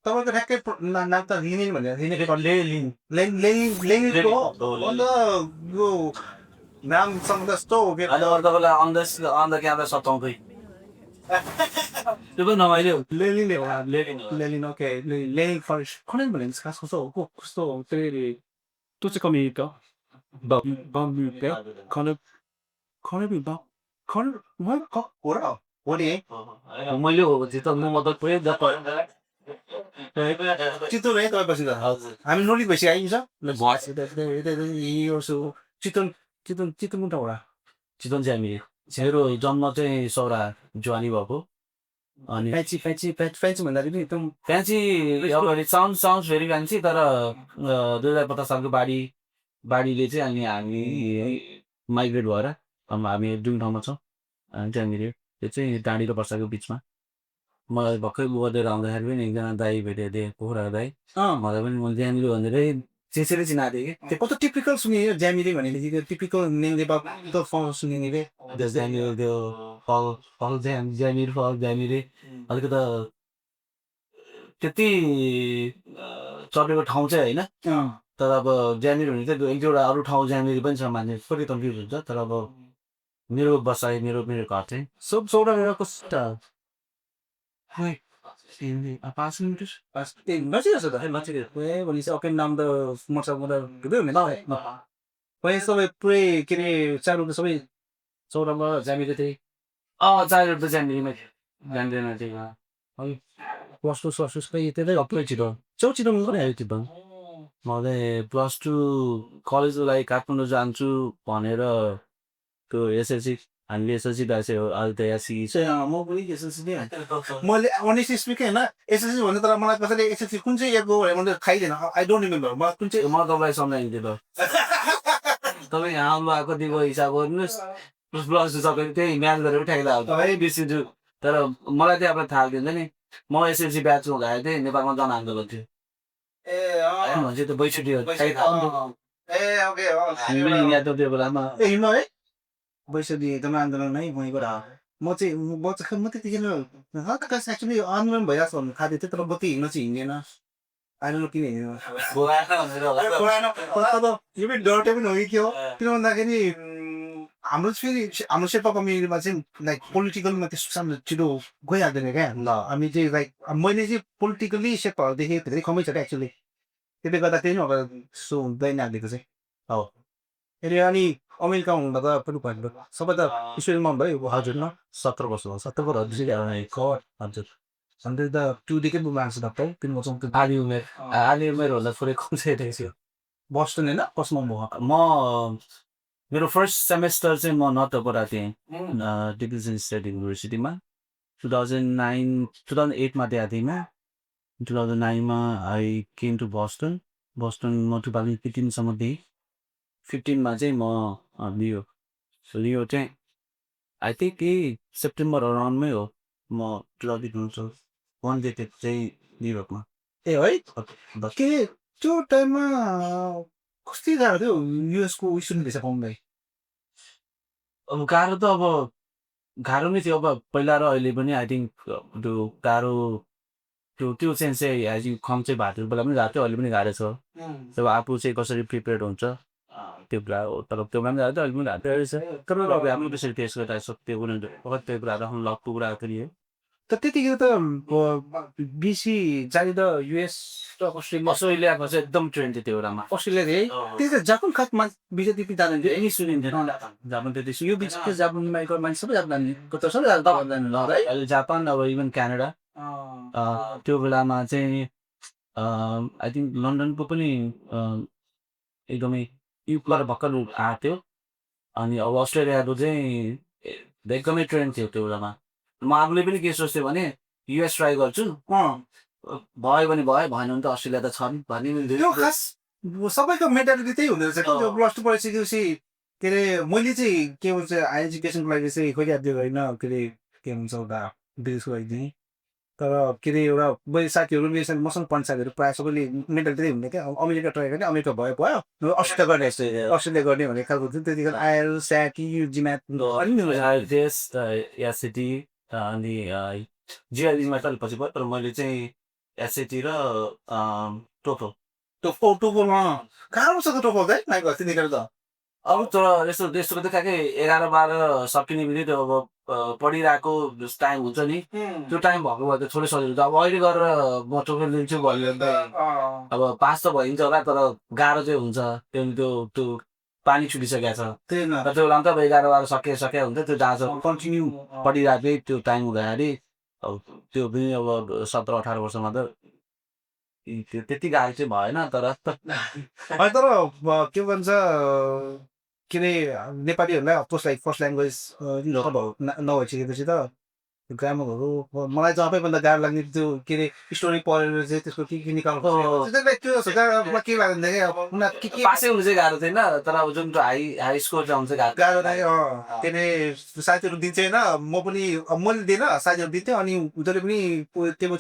तपाईँको ठ्याक्कै नाम त लिनिन भनेर लिनेको लेनिनको अन्त यो नामसँग जस्तो अहिले अरू तपाईँलाई अन्त क्यामेरा सताउँदै त्यो पनि नमाइल्यो लेनिन हो लेनिन हो। लेनिन ओके लेनिन फरेस्ट खनै भने खास कस्तो हो कस्तो त्यही त्यो चाहिँ कमी मैले हो चित्त म मतलब पुरै चितवन है तपाईँपछि त हामी नोलिक भइसक्यो आइन्छ चितवन चितवन चितवन कुन ठाउँबाट चितवन चाहिँ हामी मेरो जन्म चाहिँ सौरा ज्वानी भएको अनि फ्यान्सी भन्दाखेरि एकदम फ्यान्सी अब साउन्ड भेरी फ्यान्सी तर 2050 सालको बाढीले चाहिँ अनि हामी माइग्रेट भएर हामी जुन ठाउँमा छौँ त्यहाँनिर त्यो चाहिँ डाँडी र वर्षाको बिचमा मलाई भर्खर बढेर आउँदाखेरि पनि एकजना दाई भेटेको थिएँ पोखरा दाई मलाई पनि मैले त्यहाँनिर भनेरै चेसेरै चिनाएको थिएँ कि त्यो कस्तो टिपिकल सुनियो ज्यामिरे भनेदेखि त्यो टिपिकल नेपाल सुनिने त्यहाँनिर त्यो फल ज्यामिरे अलिकति त्यति चलेको ठाउँ चाहिँ होइन तर अब ज्यामिर भने चाहिँ एक दुईवटा अरू ठाउँ ज्यामिर पनि छ मान्छे थोरै कन्फ्युज हुन्छ तर अब मेरो बसाइ मेरो घर चाहिँ सौरा कस्तो पाँच मिनट नचिरहेछ त भनेपछि अके नाम त मर्छ हुँदै हुने पहिले सबै पुरै के अरे चारु त सबै चौरामा ज्यामिरे थिएँ चाहिएको त ज्यामिरीमै जान्दैन थियो प्लस टू खै त्यतै हप्पै छिटो चितवनमा पनि आयो त्यो म चाहिँ +2 कलेजको लागि काठमाडौँ जान्छु भनेर त्यो एसएलसी हामीले एसएलसी दासे हो अहिले त एससी म पनि एसएलसी नै मैले अनेस्टली स्पिकिङ होइन एसएलसी भन्दा तर मलाई कसैले एसएलसी कुन चाहिँ इयरको मैले थाहै थिएन आई डोन्ट रिमेम्बर म कुन चाहिँ म तपाईँलाई सम्झाइदिन्थेँ त तपाईँ यहाँ आउनु भएको दिनको हिसाब गर्नुहोस् +2 सकेर त्यही म्याथ गरेर उठाइला है बिर्सिन्छु तर मलाई चाहिँ अब थाहा दिन्छ नि म एसएलसी ब्याचमा गएको थिएँ नेपालमा जनआन्दोलन थियो त्यो बैसठी त्यो बेलामा बैसठी एकदम आन्दोलन है वहीँबाट म त्यतिखेर एक्चुली आन्दोलन भइरहेको छ भन्नु थाहा थिएँ तर बत्ती हिँड्न चाहिँ हिँडेन आएर किन हिँडेन यो पनि डरटे पनि हो कि के हो किन भन्दाखेरि हाम्रो फेरि हाम्रो शेर्पा कम्युनिटीमा चाहिँ लाइक पोलिटिकलमा त्यस्तो सानो छिटो गइहाल्दैन क्या ल हामी चाहिँ लाइक मैले चाहिँ पोलिटिकल्ली शेर्पाहरू देखेँ धेरै कमै छ क्या एक्चुली त्यसले गर्दा त्यही नै अब सो हुँदैन हालेको चाहिँ हो फेरि अनि अमेरिका हुँदा त पनि भयो सबै त स्टुडेन्टमा भयो हजुर न 17 वर्ष भयो 17 वर्ष हजुर अन्त त 2 देखि मान्छ डक्टर 3 वर्ष आधी उमेर होला थोरै कम चाहिँ थियो बस्टन होइन कसमा म मेरो फर्स्ट सेमेस्टर चाहिँ म नर्थ पढाएको थिएँ डिभिजन स्टेट युनिभर्सिटीमा 2008मा दिएको थिएँ म 2009मा आई केम टु बस्टन म 2015सम्म दिएँ 15मा चाहिँ म लियो चाहिँ आई थिङ्क यही सेप्टेम्बर अराउन्डमै हो म 2001 डेटेड चाहिँ न्युयोर्कमा ए है के त्यो टाइममा कति गाह्रो थियो युएसको स्टुडेन्ट भिसा पाउनुलाई अब गाह्रो त अब गाह्रो नै थियो अब पहिला र अहिले पनि आई थिङ्क त्यो गाह्रो त्यो सेन्स चाहिँ एज यु कम चाहिँ भएको बेला पनि गएको थियो अहिले पनि गाह्रो छ जब आफू चाहिँ कसरी प्रिपेयर हुन्छ त्यो कुरा हो तर त्यो पनि गएको थियो अहिले पनि गएको छ तर अब आफ्नो त्यसरी फेस गरिरहेको छ त्यो कुराहरू त्यो कुराहरू आफ्नो लकको कुरा फेरि त त्यतिखेर त बिसी जाने त युएस र अस्ट्रेलियाको चाहिँ एकदम ट्रेन्ड थियो त्यो बेलामा अस्ट्रेलिया है त्यही त जापान खासमा बिजा टिपी जाँदैन यही सुनिन्थेन जापान त्यति यो बिच जापानमा मान्छे सबै जापान अहिले जापान अब इभन क्यानाडा त्यो बेलामा चाहिँ आई थिङ्क लन्डनको पनि एकदमै युपबाट भर्खर आएको थियो अनि अब अस्ट्रेलियाको चाहिँ एकदमै ट्रेन्ड थियो त्यो बेलामा म आफूले पनि के सोच्थेँ भने युएस ट्राई गर्छु भयो भने भयो भएन भने त अस्ट्रेलिया त छ नि भन्ने त्यो खास सबैको मेन्टालिटी त्यही हुँदो रहेछ त्यो +2 पढिसकेपछि के अरे मैले चाहिँ के भन्छ हायर एजुकेसनको लागि चाहिँ खोजिहाल्थ्यो होइन के अरे के भन्छ एउटा विदेशको लागि चाहिँ तर के अरे एउटा मैले साथीहरू मसँग पढ्ने साथीहरू प्रायः सबैले मेन्टालिटी त्यही हुने क्या अमेरिका ट्राई गर्ने अमेरिका भयो अस्ट्रेलिया गर्ने भन्ने खालको थियो त्यतिखेर आएर स्याकी जिम्याट सिटी अनि जिआरडीमा त पछि भयो तर मैले चाहिँ एसएटी र टोफल टोफलमा गाह्रो छ त टोफल चाहिँ नाइको अस्ति निकाल्नु त अब तर यस्तो त्यस्तो त ठ्याक्कै 11-12 सकिने बित्तिकै त्यो अब पढिरहेको टाइम हुन्छ नि त्यो टाइम भएको भए त थोरै सजिलो हुन्छ अब अहिले गरेर म टोफल दिन्छु भन्यो भने त अब पास त भइन्छ होला तर गाह्रो चाहिँ हुन्छ त्यो त्यो पानी छुटिसकेको छ त्यही न र त्यो बेला त अब 11-12 सके हुन्छ त्यो जहाँ कन्टिन्यू पढिरहेकै त्यो टाइम हुँदाखेरि अब त्यो पनि अब 17-18 वर्षमा त त्यो त्यति गाह्रो चाहिँ भएन तर होइन तर के भन्छ के अरे नेपालीहरूलाई अफकोर्स लाइक फर्स्ट ल्याङ्ग्वेज नभइसकेपछि त ग्रामरहरू मलाई चाहिँ सबैभन्दा गाह्रो लाग्ने त्यो के अरे स्टोरी पढेर चाहिँ त्यसको के निकाल्नु त्यो मलाई के लाग्दैन कि अब उनीहरू के पासै हुनु चाहिँ गाह्रो थिएन तर अब जुन हाई स्कोर चाहिँ हुन्छ गाह्रो गाह्रो लाग्यो के अरे साथीहरू दिन्छ होइन म पनि मैले दिएन साथीहरू दिन्थेँ अनि उनीहरूले पनि त्यो छ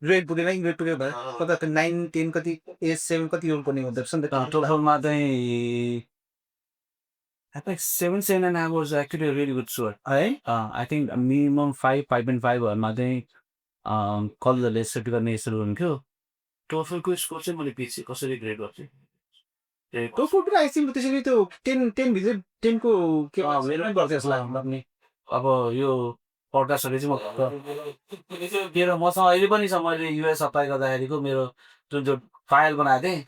ग्रेड पुगेन ग्रेड पुग्यो भने कता 9, 10 कति 8, 7 कति रोल पर्ने हुँदो रहेछ नि त टोटलमा चाहिँ I think 7.5 was actually a really good score. है I think minimum 5.5हरूमा चाहिँ कलेजहरूले एक्सेप्ट गर्ने यस्तो हुन्थ्यो टोफलको स्कोर चाहिँ मैले पछि कसरी ग्रेड गर्छु टोफल पनि आइसिम त्यसरी त्यो 10 भित्र 10को के मेरो गर्थ्यो जस्तो लाग्यो अब यो पड्कास्टहरूले चाहिँ मेरो मसँग अहिले पनि छ मैले युएस अप्लाई गर्दाखेरिको मेरो जुन जुन फाइल बनाएको थिएँ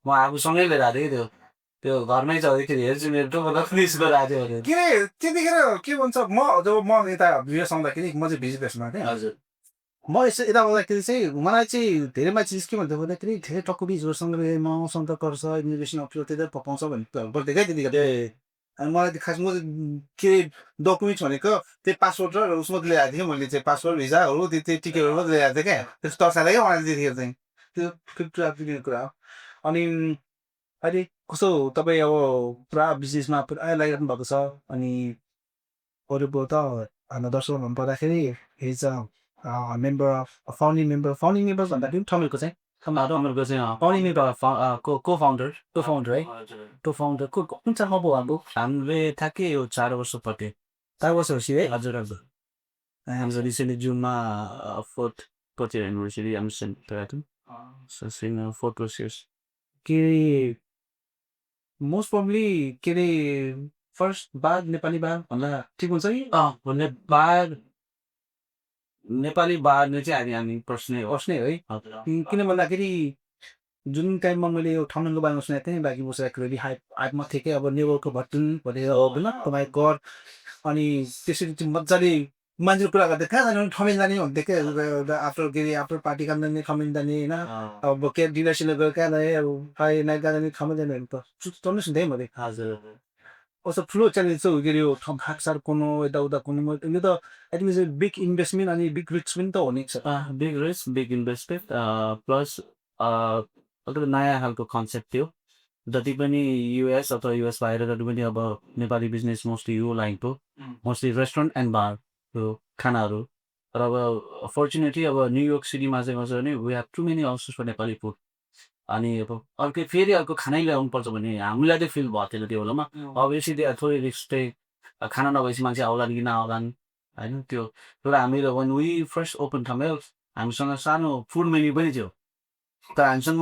म आफूसँगै लिएर आएको थिएँ कि त्यो घरमै चल्दाखेरि हेर्छु मेरो टोफल फिनिस गराएको थियो के अरे त्यतिखेर के भन्छ म जब म यता युएस आउँदाखेरि म चाहिँ भिजिट बेसमा थिएँ हजुर म यसो यता आउँदाखेरि चाहिँ मलाई चाहिँ धेरै मान्छे के भन्थ्यो भन्दाखेरि धेरै टक्कु बिचहरूसँग म सन्त गर्छ इमिग्रेसन अफिसर त्यतै पकाउँछ भन्ने बोल्थ्यो क्या त्यतिखेर अनि मलाई खास म के डकुमेन्ट्स भनेको त्यही पासपोर्ट र उसमा लिएर आएको थिएँ मैले चाहिँ पासपोर्ट भिजाहरू त्यो टिकटहरू मात्रै लिएर आएको थिएँ क्या त्यस्तो तर्साले क्या मलाई त्यतिखेर चाहिँ त्यो फिफ्टी कुरा हो अनि अहिले कस्तो तपाईँ अब पुरा बिजनेसमा पुरा लागिरहनु भएको छ अनि अरू त हाम्रो दर्शकहरू भन्नु पर्दाखेरि हिज मेम्बर अफ फाउन्डिङ मेम्बर भन्दाखेरि पनि ठमेको चाहिँ टोफलको चाहिँ फाउन्डिङ मेम्बर को फाउन्डर है को फाउन्डर कुन चाहिँ अब हाम्रो हामीले ठ्याक्कै यो 4 वर्ष पट्टि 4 वर्षपछि है हजुर हजुर हाम्रो रिसेन्टली जुनमा फोर्थ इयर एनिभर्सरी हामी फोर्थ वर्ष के अरे मोस्ट प्रब्ली के अरे फर्स्ट बार नेपाली बार भन्दा ठिक हुन्छ कि भन्ने बार नेपाली बार्ने चाहिँ हामी प्रश्न है किन भन्दाखेरि जुन टाइममा मैले यो ठाउँको बारेमा सुनेको थिएँ बाँकी बसेर हाइपमा थिएँ कि अब नेबरको भट्टन भनेर होइन तपाईँको घर अनि त्यसरी चाहिँ मजाले मान्छेको कुरा गर्दै कहाँ जाने ठमेल जाने भन्थ्यो क्या आफ्टर के अरे आफ्टर पार्टी कहाँ जाने ठमेल जाने होइन अब के डिनरसिनर गएर कहाँ जाने अब फ्राइडे नाइट कहाँ जाने ठमेल जाने भने त चल्नु सुन्थेँ मैले हजुर कस्तो ठुलो च्यालेन्ज छ के अरे यो खाकसार कुनो यताउता कुनो यो त एटलिस्ट बिग इन्भेस्टमेन्ट अनि बिग रिस्क पनि त हो नि big risk big investment plus अलिकति नयाँ खालको कन्सेप्ट थियो जति पनि युएस अथवा युएस बाहिर जति पनि अब नेपाली बिजनेस मोस्टली यो लाइनको मोस्टली रेस्टुरेन्ट एन्ड बार यो खानाहरू तर अब फर्चुनेटली अब न्युयोर्क सिटीमा चाहिँ कसो भने we have too many options for Nepali food अनि अब अर्कै फेरि अर्को खानै ल्याउनु पर्छ भने हामीलाई चाहिँ फिल भएको थियो त्यो बेलामा अब यसरी थोरै रिस्क चाहिँ खाना नभएपछि मान्छे आउलान् कि नआउलान् होइन त्यो तर हामीले when we first open Thamel हामीसँग सानो फुड मेन्यू पनि थियो तर हामीसँग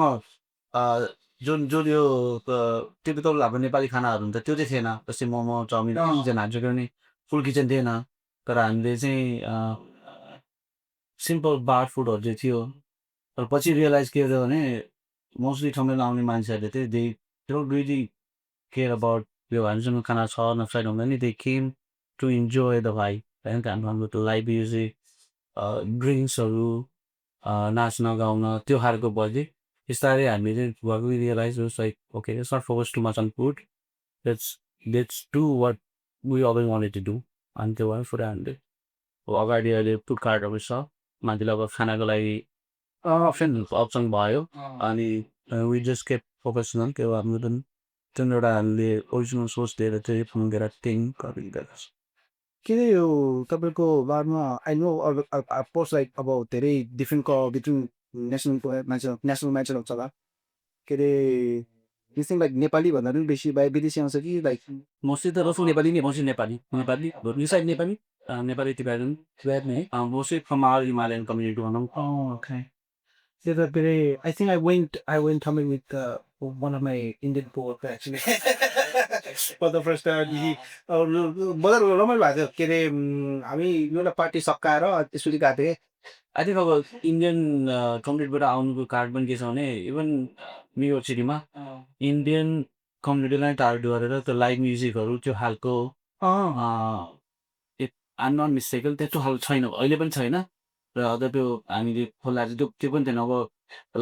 जुन जुन यो टिपिकल हाम्रो नेपाली खानाहरू हुन्छ त्यो चाहिँ थिएन जस्तै मोमो चाउमिन किचन हाल्छ भने फुल किचन थिएन तर हामीले चाहिँ सिम्पल बार फुडहरू चाहिँ थियो तर पछि रियलाइज के भयो भने मोस्टली ठाउँमा आउने मान्छेहरूले चाहिँ they don't really care about यो हामीसँग खाना छ नसाइड हुँदैन नि they came to enjoy the vibe होइन हाम्रो त्यो लाइभ म्युजिक ड्रिङ्क्सहरू नाच्न गाउन त्यो खालको बजे बिस्तारै हामीले चाहिँ realize like okay it's not focus too much on food let's do what we always wanted to do अनि त्यो भयो पुरा हामीले अगाडि अहिले फुड कार्टहरू छ मान्छेले अब खानाको लागि अप्सन भयो अनि वी जस्ट केप फोकस न त्यो हाम्रो जुन एउटा हामीले ओरिजिनल सोच दिएर चाहिँ फुन्गेर के अरे यो तपाईँको बारमा आई नो पोस्ट लाइक अब धेरै डिफ्रेन्ट बिट्विन नेसनल म्याचहरू हुन्छ होला के अरे थिङ लाइक नेपाली भन्दा पनि बेसी विदेशी आउँछ कि लाइक मोस्टली त रसु नेपाली नै मोस्टली नेपाली यो साइड नेपाली टिपेर mostly from our Himalayan community भनौँ okay I think I went coming with one of my Indian poets actually. For the first time बजार रमाइलो भएको थियो के अरे हामी एउटा पार्टी सकाएर त्यसपछि गएको थिएँ आई थिङ्क अब इन्डियन कम्युनिटीबाट आउनुको कारण पनि के छ भने इभन न्युयोर्क सिटीमा इन्डियन कम्युनिटीलाई टार्गेट गरेर त्यो लाइभ म्युजिकहरू त्यो खालको आम नट मिस्टेकल त्यस्तो खालको छैन अहिले पनि छैन र अझ त्यो हामीले खोला चाहिँ त्यो पनि थिएन अब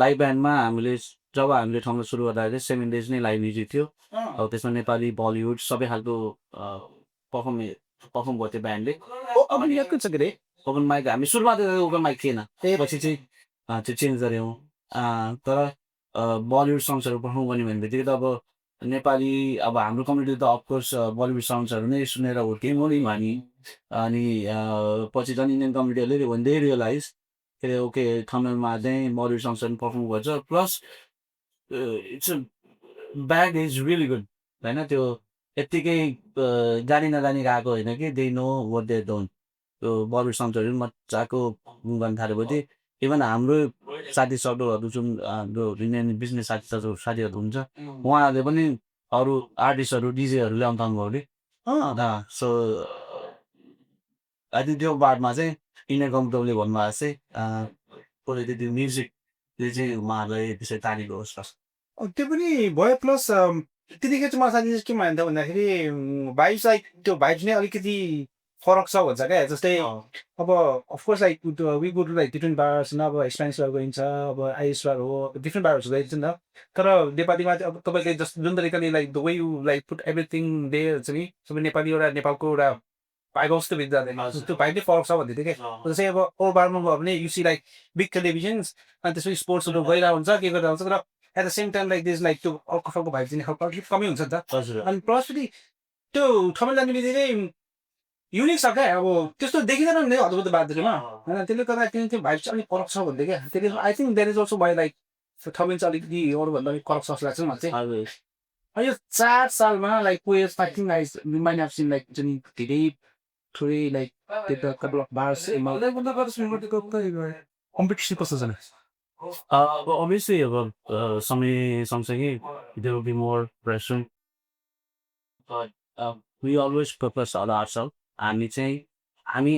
लाइभ ब्यान्डमा हामीले जब हामीले ठाउँमा सुरु गर्दाखेरि 7 days नै लाइभ म्युजिक थियो अब त्यसमा नेपाली बलिउड सबै खालको पर्फर्म पर्फर्म गर्थ्यो ब्यान्डले छ के अरे ओपन माइक हामी सुरुमा त ओपन माइक थिएन पछि चाहिँ त्यो चेन्ज गऱ्यौँ तर बलिउड सङ्ग्सहरू पर्फर्म गर्ने भन्ने बित्तिकै त अब नेपाली अब हाम्रो कम्युनिटी त अफकोर्स बलिउड सङ्ग्सहरू नै सुनेर हुर्क्यौँ नि हामी अनि पछि झन् इन्डियन कम्युनिटीहरूले वान डे रियलाइज के अरे ओके थमेलमा चाहिँ बलिउड सङ्ग्सहरू पर्फर्म गर्छ plus it's bag is really good होइन त्यो यत्तिकै जानी नजानी गएको होइन कि they know what they don't त्यो बलिउड सङ्ग्सहरू मजाको गर्न थालेपछि इभन हाम्रो साथी सर्कलहरू जुन हाम्रो इन्डियन बिजनेस साथीहरू हुन्छ उहाँहरूले पनि अरू आर्टिस्टहरू डिजेहरू ल्याउनु थाल्नुभयो अरे सो आई थिङ्क त्यो बाटमा चाहिँ इन्डियन कम्युनिटीले भन्नुभएको चाहिँ त्यो म्युजिकले चाहिँ उहाँहरूलाई त्यसरी तानेको होस् त्यो पनि भयो प्लस त्यतिखेर चाहिँ मलाई साथी के मान्थ्यो भन्दाखेरि भाइब्स लाइक त्यो भाइब्स नै अलिकति फरक छ भन्छ क्या जस्तै अब of course like we go to like different bars होइन अब स्पेनिस बार गइन्छ अब आइरिस बार हो डिफ्रेन्ट बारहरू गइन्छ नि त तर नेपालीमा चाहिँ अब तपाईँले जस्तो जुन तरिकाले like the way you like put everything day हुन्छ नि सबै नेपाली एउटा नेपालको एउटा भाइब जस्तो भित्र जाँदैन त्यो भाइब नै फरक छ भन्दै थियो क्या जस्तै अब अरू बारमा गयो भने युसी लाइक बिग टेलिभिजन्स अनि त्यसपछि स्पोर्ट्सहरू गइरहेको हुन्छ के गरिरहेको हुन्छ तर at the same time like this like त्यो अर्को खालको भाइब चाहिँ खालको अलिक कमै हुन्छ नि त अनि प्लस पनि त्यो ठाउँमा जाने बित्तिकै युनिक छ क्या अब त्यस्तो देखिँदैन नि हजुर त बाथरुममा होइन त्यसले गर्दा त्यो भाइब चाहिँ अलिक फरक छ भन्दै क्या त्यसले I think that is also by like Thamel चाहिँ अलिकति अरूभन्दा अलिक फरक जस्तो लाग्छ मलाई चाहिँ यो 4 सालमा like where's I think I might have seen like जुन धेरै थोरै लाइक त्यो कपल अफ बार्स कम्पिटिसन कस्तो छ अब अभियसली अब समय सँगसँगै there will be more pressure but we always purpose all our हामी चाहिँ हामी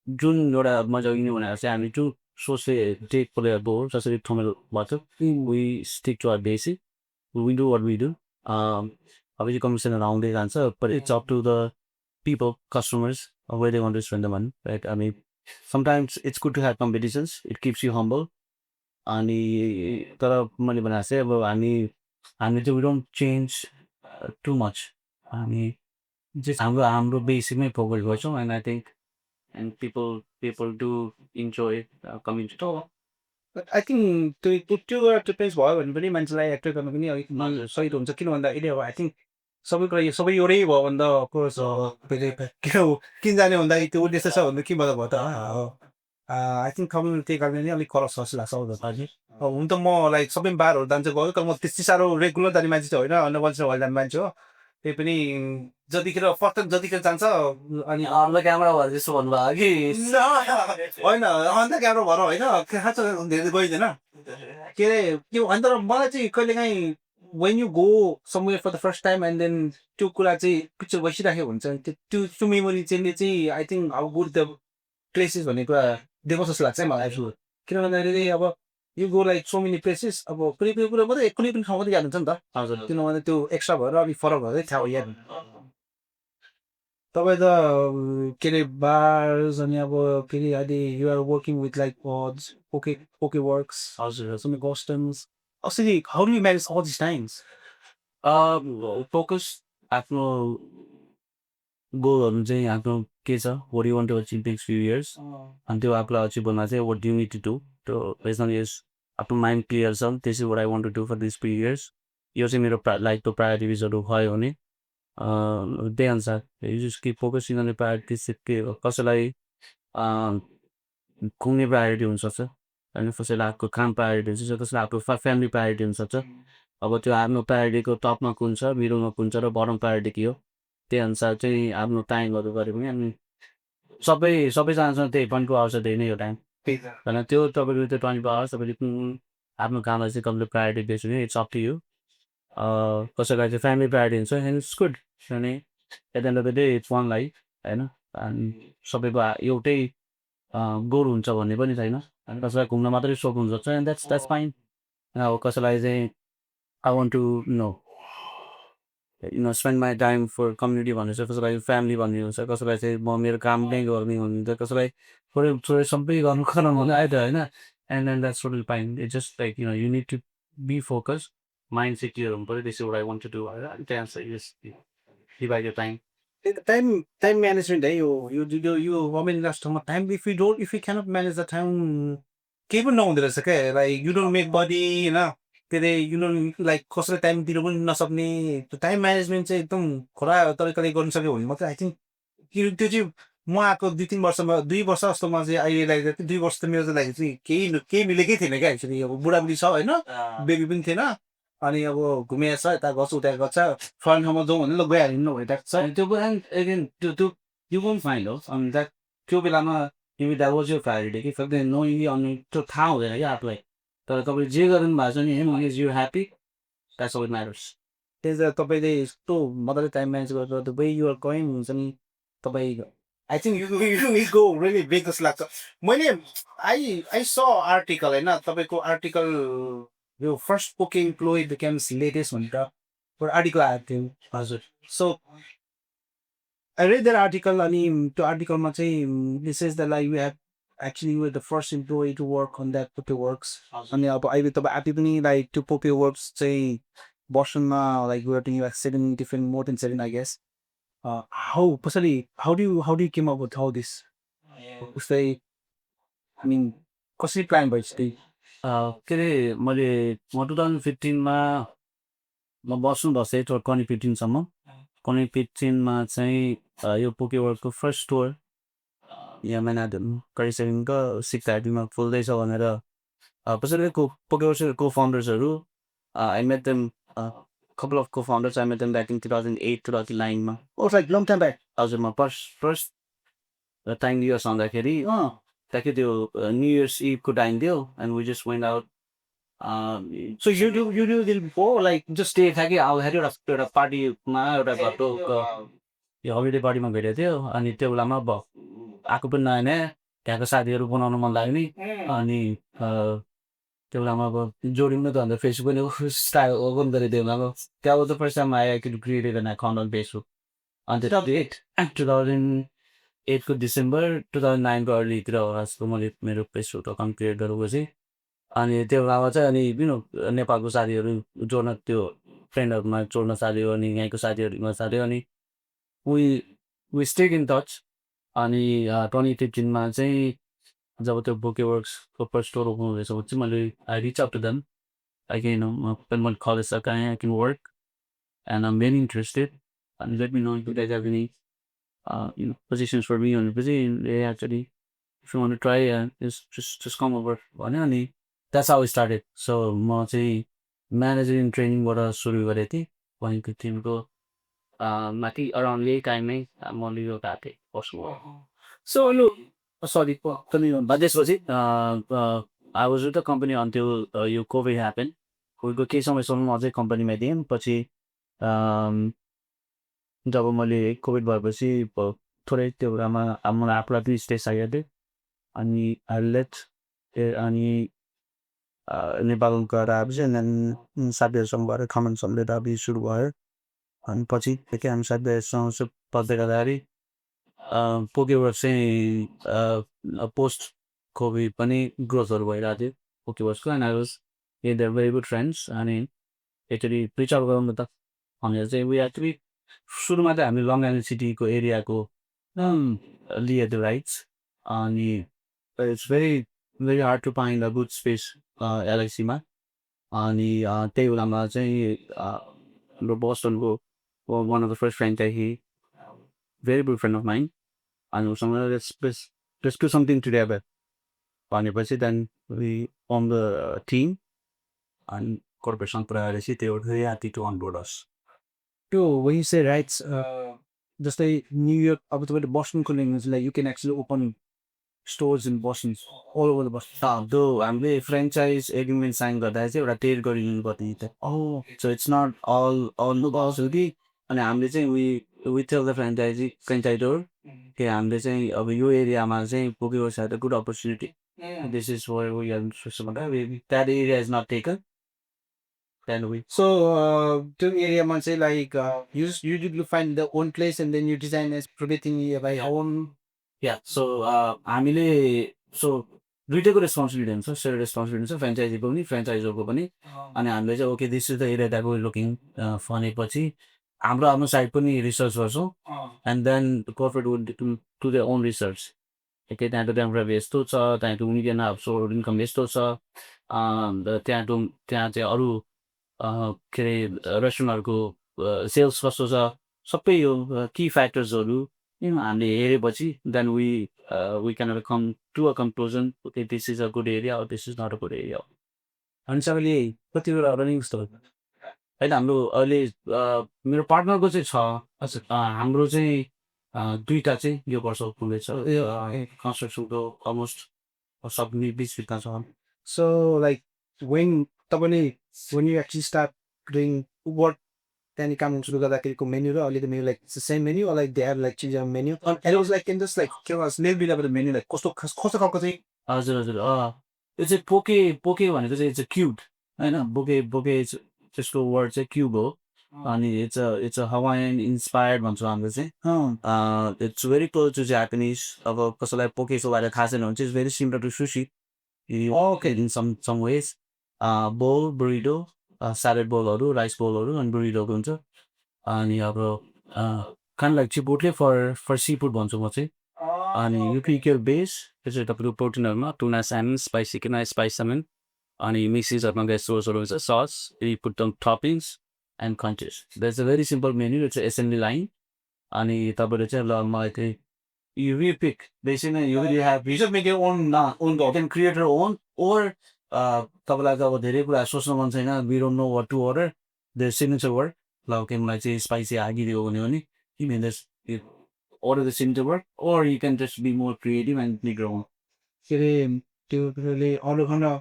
जुन एउटा मजा लिने भनेर चाहिँ हामी जुन सोचले टेक प्लेयरको हो जसरी ठमेलबाट we stick to our basic we do what we do obviously कम्पिटिसनहरू आउँदै जान्छ but it's up to the people, customers, where they want to spend the money, right? I mean, sometimes it's good to have competitions. It keeps you humble. अनि तर मैले भनेको चाहिँ अब हामी चाहिँ we don't change too much. हामी just हाम्रो बेसिकमै फोकस गर्छौँ and I think and people do enjoy coming to talk. I think त्यो एउटा प्लेस भयो भने पनि मान्छेलाई एक्टर गर्नु पनि अलिक सही हुन्छ किन भन्दाखेरि अब आई थिङ्क सबै कुरा यो सबै एउटै भयो भने त अफकोर्स किन जाने भन्दाखेरि त्यो उद्देश्य छ भने के मजा भयो त आई थिङ्क कम्युनिटी त्यही कारणले नै अलिक खरब छ जस्तो लाग्छ अब हुन त म लाइक सबै बारहरू जान्छ गयो तर म त्यति साह्रो रेगुलर जाने मान्छे चाहिँ होइन अन्य वन्स भएर जाने मान्छे हो त्यही पनि जतिखेर जान्छ अनि क्यामेरा भएर जस्तो भन्नुभयो कि होइन अन्त क्यामेरा भएर होइन खास धेरै गइँदैन के अरे त्यो होइन तर मलाई चाहिँ कहिलेकाहीँ when you go somewhere for the first time and then त्यो कुरा चाहिँ पिक्चर बसिराखेको हुन्छ त्यो मेमोरी चाहिँ I think how good the places भन्ने कुरा देखाउँछ जस्तो लाग्छ मलाई किन भन्दाखेरि अब you go like so many places अब कुनै कुरा मात्रै कुनै पनि ठाउँ मात्रै याद हुन्छ नि त हजुर किनभने त्यो एक्स्ट्रा भएर अलिक फरक भएर थाहा हो याद तपाईँ त के अरे बार्स अनि अब के अरे अहिले you're working with like okay works हजुर some customs actually how do you manage all these times focus आफ्नो गोलहरू चाहिँ आफ्नो के छ what do you want to achieve next few years अनि त्यो आफूलाई अचिभ गर्न चाहिँ what do you need to do त्यो बेसमा यस आफ्नो माइन्ड क्लियर छ this is what I want to do for these few years यो चाहिँ मेरो लाइफको प्रायोरिटिजहरू भयो भने त्यही अनुसार you just keep focusing on priorities के कसैलाई घुम्ने प्रायोरिटी हुनसक्छ होइन कसैलाई आफ्नो काम प्रायोरिटी हुन्छ कसैलाई आफ्नो फ्यामिली प्रायोरिटी हुनसक्छ अब त्यो आफ्नो प्रायोरिटीको टपमा कुन छ मिडलमा कुन छ र बटम प्रायोरिटी के हो त्यही अनुसार चाहिँ आफ्नो टाइमहरू गऱ्यो भने अनि सबैजनासँग त्यही पोइन्टको आउँछ त्यही नै हो टाइम होइन त्यो तपाईँको त्यो 24 आवर्स तपाईँले आफ्नो कामलाई चाहिँ कहिले प्रायोरिटी दिएछु भने इट्स अप टु यु कसैलाई चाहिँ फ्यामिली प्रायोरिटी हुन्छ एन्ड इट्स गुड किनभने at the end of the day it's one life होइन अनि सबैको एउटै गोल हुन्छ भन्ने पनि छैन अनि कसैलाई घुम्न मात्रै सोख हुनसक्छ एन्ड द्याट्स फाइन अब कसैलाई चाहिँ I want to spend my time for community भन्ने छ कसैलाई फ्यामिली भन्ने हुन्छ कसैलाई चाहिँ म मेरो काम नै गर्ने हुन्छ कसैलाई थोरै थोरै सबै गर्नु भने आयो त होइन and that's totally fine it's just like you need to be focus mind चाहिँ क्लियर हुनु पऱ्यो this is what I want to do होइन त्यहाँ चाहिँ divide your time time management है यो वमेन इन्डस्ट्रीमा time if you cannot manage the time केही पनि नहुँदो रहेछ क्या like you don't make buddy होइन के अरे यु डोन्ट लाइक कसैलाई टाइम दिनु पनि नसक्ने टाइम म्यानेजमेन्ट चाहिँ एकदम खरा तरिकाले गर्नु सक्यो भने मात्रै आई थिङ्क त्यो चाहिँ म आएको 2-3 वर्षमा 2 वर्ष जस्तोमा चाहिँ अहिले लाग्दा 2 वर्ष त मेरो लागि चाहिँ केही मिलेकै थिएन क्या एक्चुली अब बुढाबुढी छ होइन बेबी पनि थिएन अनि अब घुमेको छ यता गर्छ उता गर्छ फरेन ठाउँमा जाउँ भने ल गइहाल्नु न भइरहेको छ त्यो पनि एगेन त्यो यु वन्ट फाइन्ड हो अनि द्याट त्यो बेलामा तिमी द्याट वाज यो प्रायोरिटी कि फेरि नोइङली अनि त्यो थाहा हुँदैन क्या आफूलाई तर तपाईँले जे गर्नु भएको छ नि is you happy that's all matters त्यही त तपाईँले यस्तो मजाले टाइम म्यानेज गरेर द वे युआर गोइङ हुन्छ नि तपाईँ I think you go really big जस्तो लाग्छ मैले आई स आर्टिकल होइन तपाईँको आर्टिकल यो फर्स्ट पोके इम्प्लोइ बिकेम्स लेटेस्ट भनेर एउटा आर्टिकल आएको थियो हजुर so I read that article अनि त्यो आर्टिकलमा चाहिँ this is the like you have actually you the first employee to work on that poke works अनि अब अहिले तपाईँ आफै पनि लाइक त्यो पोके वर्क्स चाहिँ वर्षमा like working like 7 different more than 7 I guess how do you came up with all this उस्तै I mean कसरी प्लान भयो त्यही के अरे म 2015मा म बसेँ 2015सम्म 2015मा चाहिँ यो पोके वर्कको फर्स्ट स्टोर यहाँ म्यानादन करिसेभिङको सिक्स थार्टीमा खोल्दैछ भनेर कसरी पोके वर्क को फाउन्डर्सहरू I met them couple of co-founders I met them back in 2008 2009 मा oh like long time back हजुर म फर्स्ट टाइम इयर्स आउँदाखेरि ट्याक्कै त्यो न्यु इयर्स इभको टाइम थियो and we just went out so you do this before like just stay थियो कि अब एउटा पार्टीमा एउटा घरको यो हलिडे पार्टीमा भेटेको थियो अनि त्यो बेलामा अब आएको पनि नयाँ नयाँ त्यहाँको साथीहरू बनाउनु मन लाग्यो नि अनि त्यो बेलामा अब जोडिनु त अन्त फेसबुक पनि स्टाइल ओपन गरेको थियो अब त्यहाँ was the first time I could created an account on Facebook अन्त 2008को डिसेम्बर 2009को अर्लीतिर जस्तो मैले मेरो फेसबुक अकाउन्ट क्रिएट गरेको चाहिँ अनि त्यो बेलामा चाहिँ अनि नेपालको साथीहरू जोड्न त्यो फ्रेन्डहरूमा जोड्न थाल्यो अनि यहीँको साथीहरूमा थाल्यो अनि वी स्टेक इन टच अनि 2015मा चाहिँ जब त्यो बोके वर्क्सको फर्स्ट स्टोर ओपन हुँदैछ चाहिँ मैले I reach out to them I can मैले कलेज सकाएँ I can work and I am very interested अनि let me know if guys have any positions for me भनेपछि actually if you want to try just come over भन्यो अनि that's how I started so म चाहिँ manager in ट्रेनिङबाट सुरु गरेको थिएँ वहीँको टिमको माथि अराउन्ड यही टाइममै म लिएर गएको थिएँ फर्स्ट so no sorry त्यसपछि I was with the company until यो कोभिड ह्यापन कोभिडको केही समयसम्म अझै कम्पनीमा थिएँ पछि जब मैले कोभिड भएपछि थोरै त्यो बेलामा मलाई आफूलाई पनि स्टेज चाहिएको थियो अनि लेट अनि नेपाल गएर आएपछि अनि साथीहरूसँग गएर कमेन्टसँग लिएर अब सुरु भयो अनि पछि के हामी साथीहरूसँग पढ्दै गर्दाखेरि पोके वर्क चाहिँ पोस्ट कोभिड पनि ग्रोथहरू भइरहेको थियो पोके वर्क्सको and I was there very good friends अनि एक्चुली रिच आउट गरौँ न त भनेर चाहिँ वी एक्चुली सुरुमा चाहिँ हामी लङ आइल्यान्ड सिटीको एरियाको लिएर थियो राइट्स अनि it's very hard to find a good space एलआइसीमा अनि त्यही बेलामा चाहिँ हाम्रो बोस्टनको one of the first franchisee very good friend of mine अनि उसँग लेट्स डु समथिङ टुगेदर भनेपछि then we form the team अनि कर्पोरेसन पुऱ्याएपछि त्यो ह्यापी टु अनबोर्ड अस त्यो when you say rights जस्तै न्युयोर्क अब तपाईँले बस्टनको ल्याङ्ग्वेजलाई you can actually open stores in Boston, all over the Boston. Though हामीले franchise agreement sign गर्दा चाहिँ एउटा टेर गरिदिनु पर्ने त. Oh, so it's not all no also कि अनि हामीले चाहिँ we tell the franchisor कि हामीले चाहिँ अब यो एरियामा चाहिँ पोकेको छ त good opportunity. This is where we are interested in. That area is not taken. Then we. So त्यो एरियामा चाहिँ like you did find the own place and then you design as everything by own. Yeah, so हामीले so दुइटैको responsibility हुन्छ share responsibility हुन्छ फ्रेन्चाइजीको पनि फ्रेन्चाइजरको पनि अनि हामीले चाहिँ okay this is the area that we looking भनेपछि हाम्रो साइड पनि रिसर्च गर्छौँ and then corporate would to their own research एकै त्यहाँको डेमोग्राफी यस्तो छ त्यहाँको मिडियन सोर्स इन्कम यस्तो छ त्यहाँ चाहिँ अरू के अरे रेस्टुरेन्टहरूको सेल्स कस्तो छ सबै यो की फ्याक्टर्सहरू हामीले हेरेपछि then we can come to a conclusion okay this is a good area or this is not a good area अनि सबैले कतिवटा रनिङ जस्तो होइन हाम्रो अहिले मेरो पार्टनरको चाहिँ छ हाम्रो चाहिँ दुईवटा चाहिँ यो वर्ष पुगेछ कन्स्ट्रक्सनको अलमोस्ट सब बिचमा छ So like when you actually start doing what त्यहाँदेखि काम सुरु गर्दाखेरिको मेन्यु र अहिलेको menu like it's the same menu like they have like change menu and it was like in just like के was live bit of the menu like कस्तो कस्तो खालको चाहिँ हजुर हजुर यो चाहिँ पोके भनेको चाहिँ इट्स अ क्युब होइन बोके त्यसको वर्ड चाहिँ क्युब हो अनि इट्स अ हवाइयन इन्सपायर्ड भन्छौँ हामीले चाहिँ it's very close to Japanese अब कसैलाई पोकेको बारे थाहा छैन भने चाहिँ it's very similar to sushi okay in some ways bowl burrito salad बोलहरू rice बोलहरू अनि बुरिडोको हुन्छ अनि अब खान like Chipotle for seafood भन्छु म चाहिँ अनि युपिकेयर बेस त्यो चाहिँ तपाईँको प्रोटिनहरूमा tuna salmon spice chicken spice salmon अनि मिक्सिसहरूमा गेस्ट सोर्सहरू हुन्छ sauce put down toppings and contents that's a very simple menu it's assembly line अनि तपाईँले चाहिँ ल मलाई चाहिँ you pick basically you just make your own you can create your own or तपाईँलाई अब धेरै कुरा सोच्नु मन छैन we don't know what to order the signature word ल ओके मलाई चाहिँ स्पाइसी हागिदियो भने you can just order the signature word or you can just be more creative and make your own के अरे त्यो अरू खाना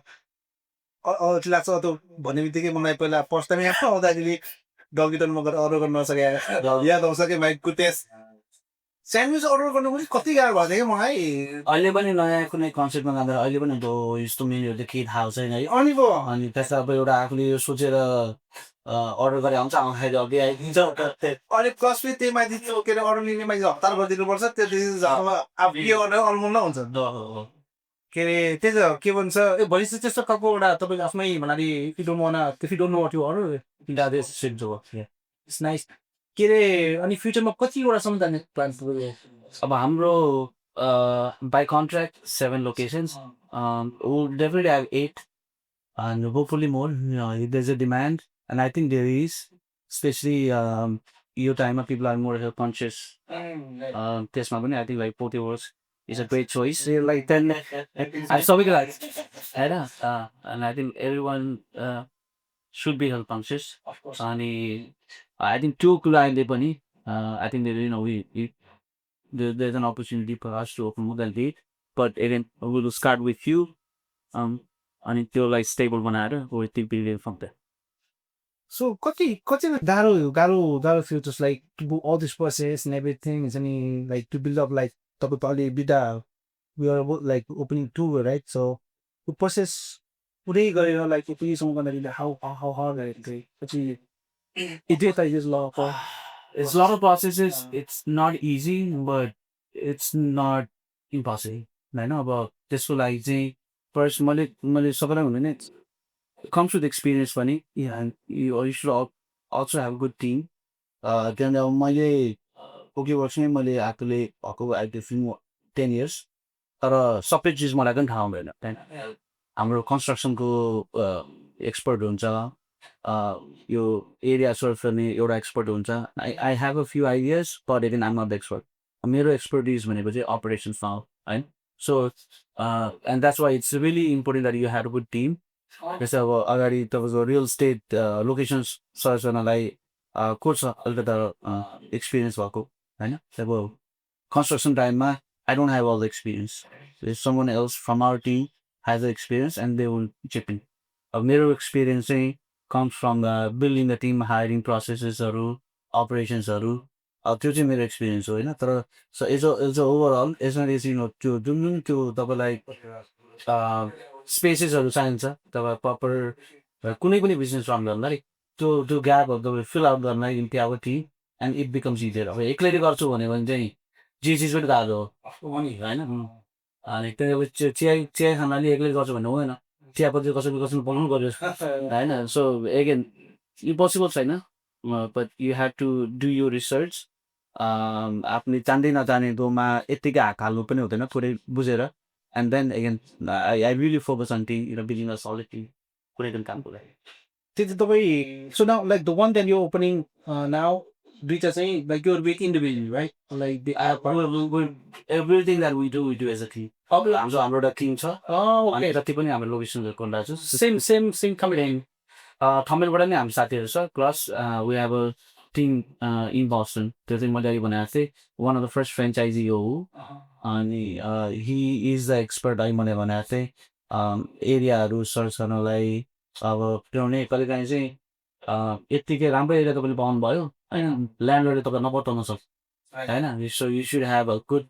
अरू लाग्छ त्यो भन्ने बित्तिकै मलाई पहिला फर्स्ट टाइम यहाँ आउँदाखेरि डगिटनमा गएर अर्डर गर्न नसके याद आउँछ कि माई गुटेस स्यान्डविच अर्डर गर्नु पनि कति गाह्रो भएको थियो कि मलाई अहिले पनि नयाँ कुनै कन्सेप्टमा जाँदा अहिले पनि अब यस्तो मेन्युहरू चाहिँ केही थाहा छैन है अनि त्यसमा अब एउटा आफूले यो सोचेर अर्डर गरे हुन्छ आउँदाखेरि अघि आइदिन्छ अनि प्लस फेरि त्यही माथि त्यो के अरे अर्डर लिने माथि हतार गरिदिनुपर्छ त्यो अब के अर्डर अलमल हुन्छ के अरे त्यही त के भन्छ ए भोलि चाहिँ त्यस्तो खालको एउटा तपाईँको आफ्नै भन्नाले if you don't know what you order it's nice के अरे अनि फ्युचरमा कतिवटासम्म जाने प्लान अब हाम्रो by contract 7 locations will definitely have 8 and hopefully more if there's a demand and I think there is especially यो टाइममा people are more health conscious त्यसमा पनि I think like 40 hours is a great choice like 10 सबैको लागि होइन and I think everyone should be health conscious अनि I think त्यो कुराले पनि I think that you know there's an opportunity for us to open more than 8 but again we will start with you अनि त्यो like stable बनाएर we think building from there. So कति गाह्रो थियो just like to do all this process and everything is any like to build up like तपाईँको अलि बिदा we are like opening 2 right so the process पुरै गरेर like यतिसम्म गर्दाखेरि how hard पछि it is It's a lot of processes. It's not easy but it's not impossible. होइन अब त्यसको लागि चाहिँ फर्स्ट मैले सबैलाई हुँदैन comes with experience पनि and you should also have a good team किनभने अब मैले ओके वर्षमै मैले आफूले भएको अहिले 10 years तर सबै चिज मलाई पनि थाहा हुँदैन हाम्रो कन्स्ट्रक्सनको एक्सपर्ट हुन्छ यो एरिया सर्च गर्ने एउटा एक्सपर्ट हुन्छ I have a few ideas but again I'm not the expert मेरो एक्सपर्टिज भनेको चाहिँ अपरेसन्समा हो होइन so and that's why it's really important that you have a good team जस्तै अब अगाडि तपाईँको रियल स्टेट लोकेसन्स सर्च गर्नलाई को छ अलिकति एक्सपिरियन्स भएको होइन अब कन्स्ट्रक्सन टाइममा I don't have all the experience if someone else from our team has the experience and they will chip in. मेरो experience चाहिँ comes from building the team, hiring processesहरू, operationsहरू, त्यो चाहिँ मेरो experience हो होइन. तर so एज अ ओभरअल यसमा चाहिँ त्यो जुन त्यो तपाईँलाई स्पेसेसहरू चाहिन्छ तपाईँ प्रपर कुनै पनि बिजनेस रन गर्दाखेरि त्यो ग्यापहरू तपाईँ फिल आउट गर्न इन्ट्याएको टी एन्ड इट बिकम्स इजियर. अब एक्लैले गर्छु भन्यो भने चाहिँ जे चिज पनि गाह्रो हो होइन. अनि त्यहाँदेखि चिया खानाले एक्लै गर्छु भन्ने हुँदैन. चियापत्ती कसैले कसैले बनाउनु पर्यो होइन. सो एगेन इम्पोसिबल छैन, but you have to do यो रिसर्च. आफ्नो जान्दै नजानेकोमा यत्तिकै हात हाल्नु पनि हुँदैन, थोरै बुझेर. And then again I really focus on team building a solid team कुनै पनि कामको लागि. त्यो चाहिँ तपाईँ so now like the one that you opening now दुईटा चाहिँ like your with individual right like everything that we do as a team. हाम्रो एउटा टिम छ अनि जति पनि हाम्रो लोकेसनहरू खोलिरहेको छ सेम कम्पनी थमेलबाट नै हाम्रो साथीहरू छ. Plus we have a team in Boston. त्यो चाहिँ मैले अघि भनेको थिएँ one of the first franchisee हो. अनि हि इज द एक्सपर्ट है. मैले भनेको थिएँ एरियाहरू सर्च गर्नलाई. अब किनभने कहिलेकाहीँ चाहिँ यत्तिकै राम्रो एरिया तपाईँले पाउनुभयो होइन, ल्यान्डलले तपाईँ नपठाउन सक्छ होइन. So you should have a good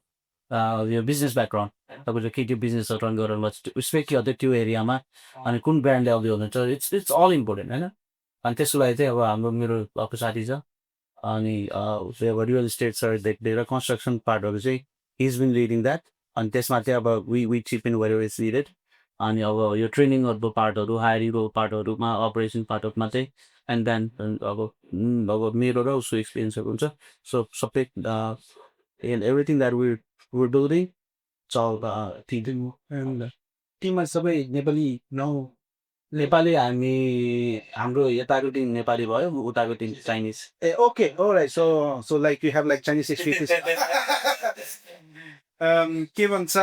यो बिजनेस ब्याकग्राउन्ड. तपाईँले के त्यो बिजनेस रन गरेर स्पेकली अझै त्यो एरियामा अनि कुन ब्रान्डले आउँदै हुनुहुन्छ. इट्स अल इम्पोर्टेन्ट होइन. अनि त्यसको लागि चाहिँ अब हाम्रो मेरो अर्को साथी छ अनि अब रियल इस्टेट लिएर कन्स्ट्रक्सन पार्टहरू चाहिँ हिज बिन लिडिङ द्याट. अनि त्यसमा चाहिँ अब we chip in where is needed. अनि अब यो ट्रेनिङहरूको पार्टहरू, हायरिङको पार्टहरूमा, अपरेसन पार्टहरूमा चाहिँ एन्ड देन अब मेरो र उसको एक्सपिरियन्सहरू हुन्छ. सो सबै and everything that we building टिममा सबै नेपाली नौ नेपाली. हाम्रो यताको टिम नेपाली भयो, उताको टिम चाइनिज. ए okay alright so like you have like Chinese experience. के भन्छ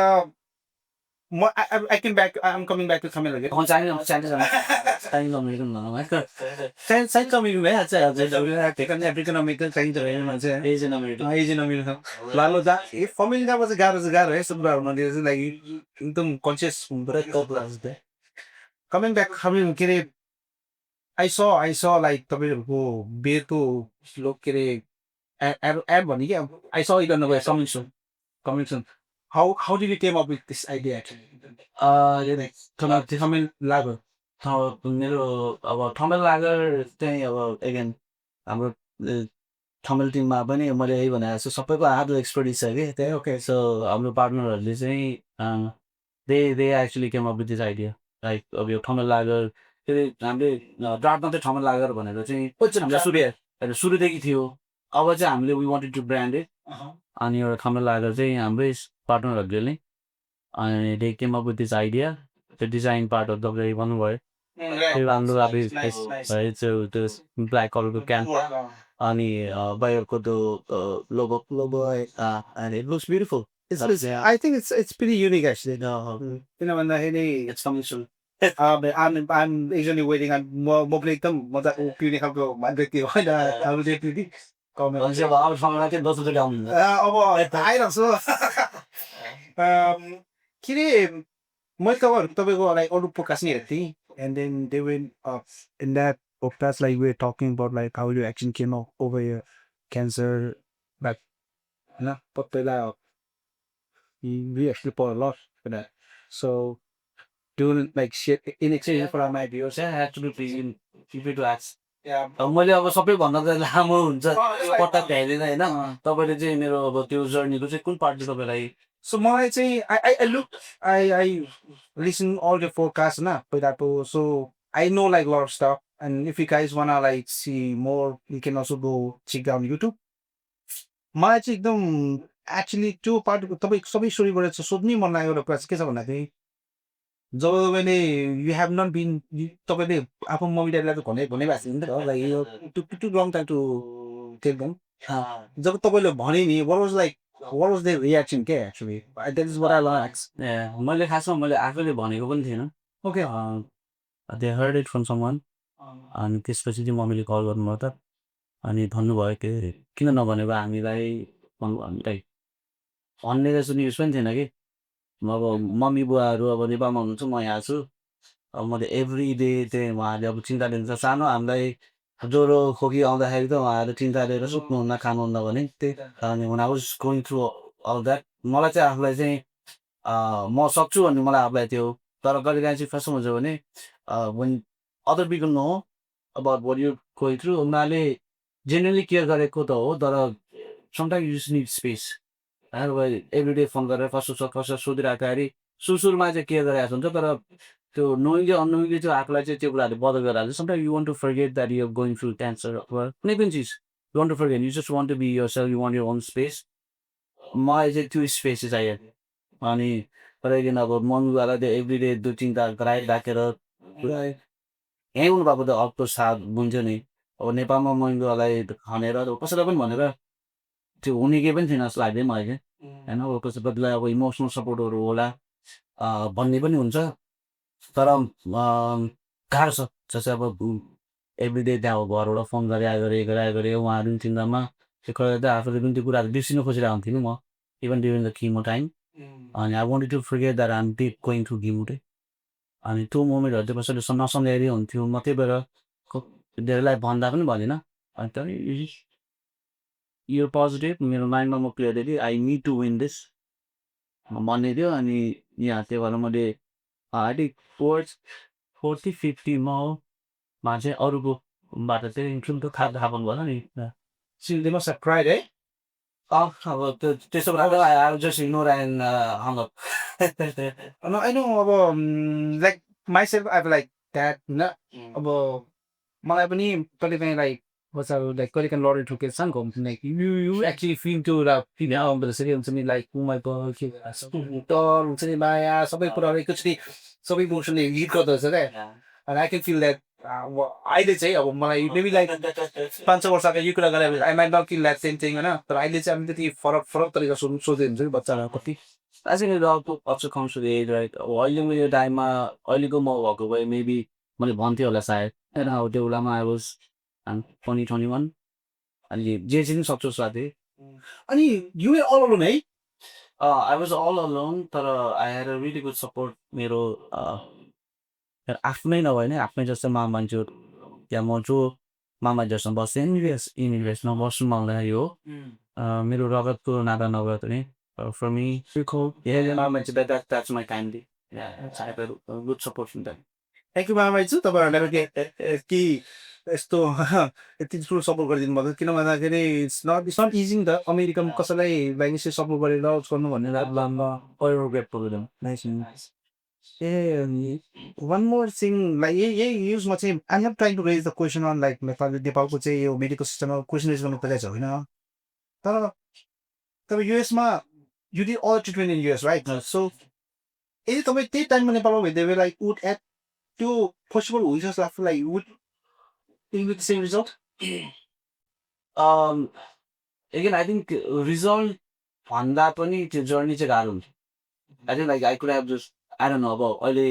म I am coming back to Thamel again. Since American भइहाल्छ अफ्रिकन अमेरिकन चाहिन्छ मान्छे एजियन अमेरिकन लालो जा ए फमिल जाँदा चाहिँ गाह्रो है यस्तो कुराहरू नदिएर चाहिँ लाइक एकदम कन्सियस हुनुपर्छ. कमिङ ब्याक के अरे आई स लाइक तपाईँहरूको बेरको लोक के अरे एड भन्ने कि I saw it on the coming soon. How did you came up with this idea actually? Thamel lager. मेरो अब थमेल लागर चाहिँ अब एगेन हाम्रो थमेल टिममा पनि मैले यही भनेको छु सबैको आफ्नो एक्सपर्टिज छ कि त्यही. ओके सो हाम्रो पार्टनरहरूले चाहिँ they actually came up with this idea. Like अब यो थमेल लागर फेरि हामीले ड्राफ्टमा चाहिँ थमेल लागर भनेर चाहिँ सुरुदेखि थियो. अब चाहिँ हामीले we wanted to brand it. अनि एउटा थमेल लागर चाहिँ हाम्रै पार्टनरहरूले नै अनि they came up with this idea. त्यो डिजाइन पार्टहरू तपाईँले भन्नुभयो त्यो राम्रो अब त्यो ब्ल्याक कलरको क्यान अनि बाहिरको त्यो logo and it looks beautiful. I think it's pretty unique actually. किन भन्दाखेरि It's coming soon. I'm usually waiting. म पनि एकदम मजाको पिउने खालको व्यक्ति होइन. अब आइरहेको के अरे मैले तपाईँको लाइक अरू पोडकास्ट नि हेरेको थिएँ and then they went in that podcast like we were talking about like how you actually came over your cancer like होइन पहिला we actually fought a lot for that. So doing like shit in exchange for my viewers. मैले अब सबैभन्दा त लामो हुन्छ पत्ता भ्याइदिँदैन होइन. तपाईँले चाहिँ मेरो अब त्यो जर्नीको चाहिँ कुन पार्ट चाहिँ तपाईँलाई. So मलाई चाहिँ I listen all the forecasts na पहिलाको. So I know like a lot of stuff and if you guys wanna like see more you can also go check out on YouTube. मलाई चाहिँ एकदम actually त्यो part तपाईँ सबै स्टोरीबाट चाहिँ सोध्नै मन लागेको कुरा चाहिँ के छ भन्दाखेरि जब तपाईँले यु हेभ नट बिन तपाईँले आफ्नो मम्मी ड्याडीलाई त भनै भएको थियो नि त like to long time to tell them. जब तपाईँले भने नि what was their reaction के actually that is what I like. मैले खासमा मैले आफैले भनेको पनि थिएन. Okay they heard it from someone. अनि त्यसपछि चाहिँ मम्मीले कल गर्नुभयो त अनि भन्नुभयो के किन नभनेको हामीलाई भन्ने जस्तो न्युज पनि थिएन कि अब मम्मी बुवाहरू अब नेपालमा हुनुहुन्छ, म यहाँ छु। अब मैले एभ्री डे चाहिँ उहाँहरूले अब चिन्ता लिनुहुन्छ। सानो हामीलाई ज्वरो खोकी आउँदाखेरि त उहाँहरू चिन्ता लिएर सुत्नुहुन्न, खानुहुन्न भने त्यही अनि when I was going through all that मलाई चाहिँ आफूलाई चाहिँ म सक्छु भन्ने मलाई आफूलाई थियो। तर कहिलेकाहीँ चाहिँ कस्तो हुन्छ भने when other people know about what you're going through उनीहरूले जेन्युइनली केयर गरेको त हो, तर sometimes you just need space। Every day phone गरेर कस्तो छ कसो सोधिराख्दाखेरि सुरुमा चाहिँ केयर गरिरहेको हुन्छ, तर त्यो नोइङली अननोइङली चाहिँ आफूलाई चाहिँ त्यो कुराहरूले बदर गरिरहेको छ। Sometimes you want to forget that you are going through cancer अथवा कुनै पनि चिज you want to forget, you just want to be yourself, you want your own space. मलाई चाहिँ त्यो स्पेस चाहिँ चाहियो। अनि तर अब मम्मीबाबालाई त्यो एभ्री डे त्यो चिन्ता गराइराखेर पुरा यहीँ हुनुभएको त अर्को साथ हुन्थ्यो नि। अब नेपालमा मम्मीबाबालाई खनेर कसैलाई पनि भनेर त्यो हुने केही पनि छैन जस्तो लाग्दैन मलाई चाहिँ। होइन अब कसै कतिलाई अब इमोसनल सपोर्टहरू होला भन्ने पनि हुन्छ, तर गाह्रो छ। जस्तै अब एभ्री डे त्यहाँ अब घरबाट फोन गरे उहाँहरू पनि चिन्तामा त्यो कहिले आफूले पनि त्यो कुराहरू बिर्सिनु खोजिरहेको हुन्थेँ नि म, even during the chemo time. अनि I wanted to forget that I am deep going through chemo चाहिँ। अनि त्यो मोमेन्टहरू चाहिँ कसैले नसम्झाइदिए हुन्थ्यो, म त्यही भएर धेरैलाई भन्दा पनि भन्दिनँ। अनि तर यो पोजिटिभ मेरो माइन्डमा म क्लियर थिएँ कि I need to win this भन्ने थियो। अनि यहाँ त्यो भएर मैले आई थिङ्क 40-50 मा चाहिँ अरूको बाट चाहिँ इन्ट्रुम त थाहा पाउनु भएन नि। So they must have cried, eh? अब त्यो त्यसो भएर I just ignore and hung up। No, I know अब like myself I've like that होइन। अब मलाई पनि कहिलेकाहीँ like like कहिलेकाहीँ लडेर ठोकेछ नि घुम like you actually feel त्यो त्यसरी हुन्छ नि like oh my god के डर हुन्छ नि, माया सबै कुराहरू एकैचोटि सबै इमोसनले हिट गर्दो रहेछ क्या। and I can feel that अहिले चाहिँ अब मलाई maybe like 5-6 वर्ष अगाडि यो कुरा गरे I might not feel that same thing होइन। तर अहिले चाहिँ अलिकति फरक तरिका सोच्दै हुन्छ कि बच्चाहरू कति। I think it also comes to the age, right? अब अहिलेको यो टाइममा अहिलेको म भएको भए मेबी मैले भन्थेँ होला सायद होइन। अब त्यो बेलामा I was 20-21 अनि जे चाहिँ सक्छु साथी। अनि you were all alone है? I was all alone, तर I had a really good support। मेरो आफ्नै नभए नि आफ्नै जस्तो मामा मान्छेहरू त्यहाँ म जो मामा जसँग बस्थेँ युनिभर्समा बस्नु मलाई हो मेरो रगतको नाता नभए पनि फर मी मामा मान्छे that's my kindly good support from that. Thank you मामा माइजू, तपाईँहरूलाई कि यस्तो यति ठुलो सपोर्ट गरिदिनु भएको। किन भन्दाखेरि इट्स नट इजी नि त अमेरिकन कसैलाई लाइक यसरी सपोर्ट गरेर लज गर्नु भन्ने a one more thing like यही युजमा चाहिँ I have try to raise the question on like नेपालको चाहिँ यो मेडिकल सिस्टममा क्वेसन रेज गर्नु खोजेको छ होइन। तर तपाईँ युएसमा you did all treatment in US right. So यदि तपाईँ त्यही टाइममा नेपालमा भइदियो लाइक वुड एट त्यो पोसिबल हुन्छ जस्तो लाग्छ like would with same result. again I think result भन्दा पनि त्यो जर्नी चाहिँ गाह्रो हुन्छ। I think like I could have just I don't know अब अहिले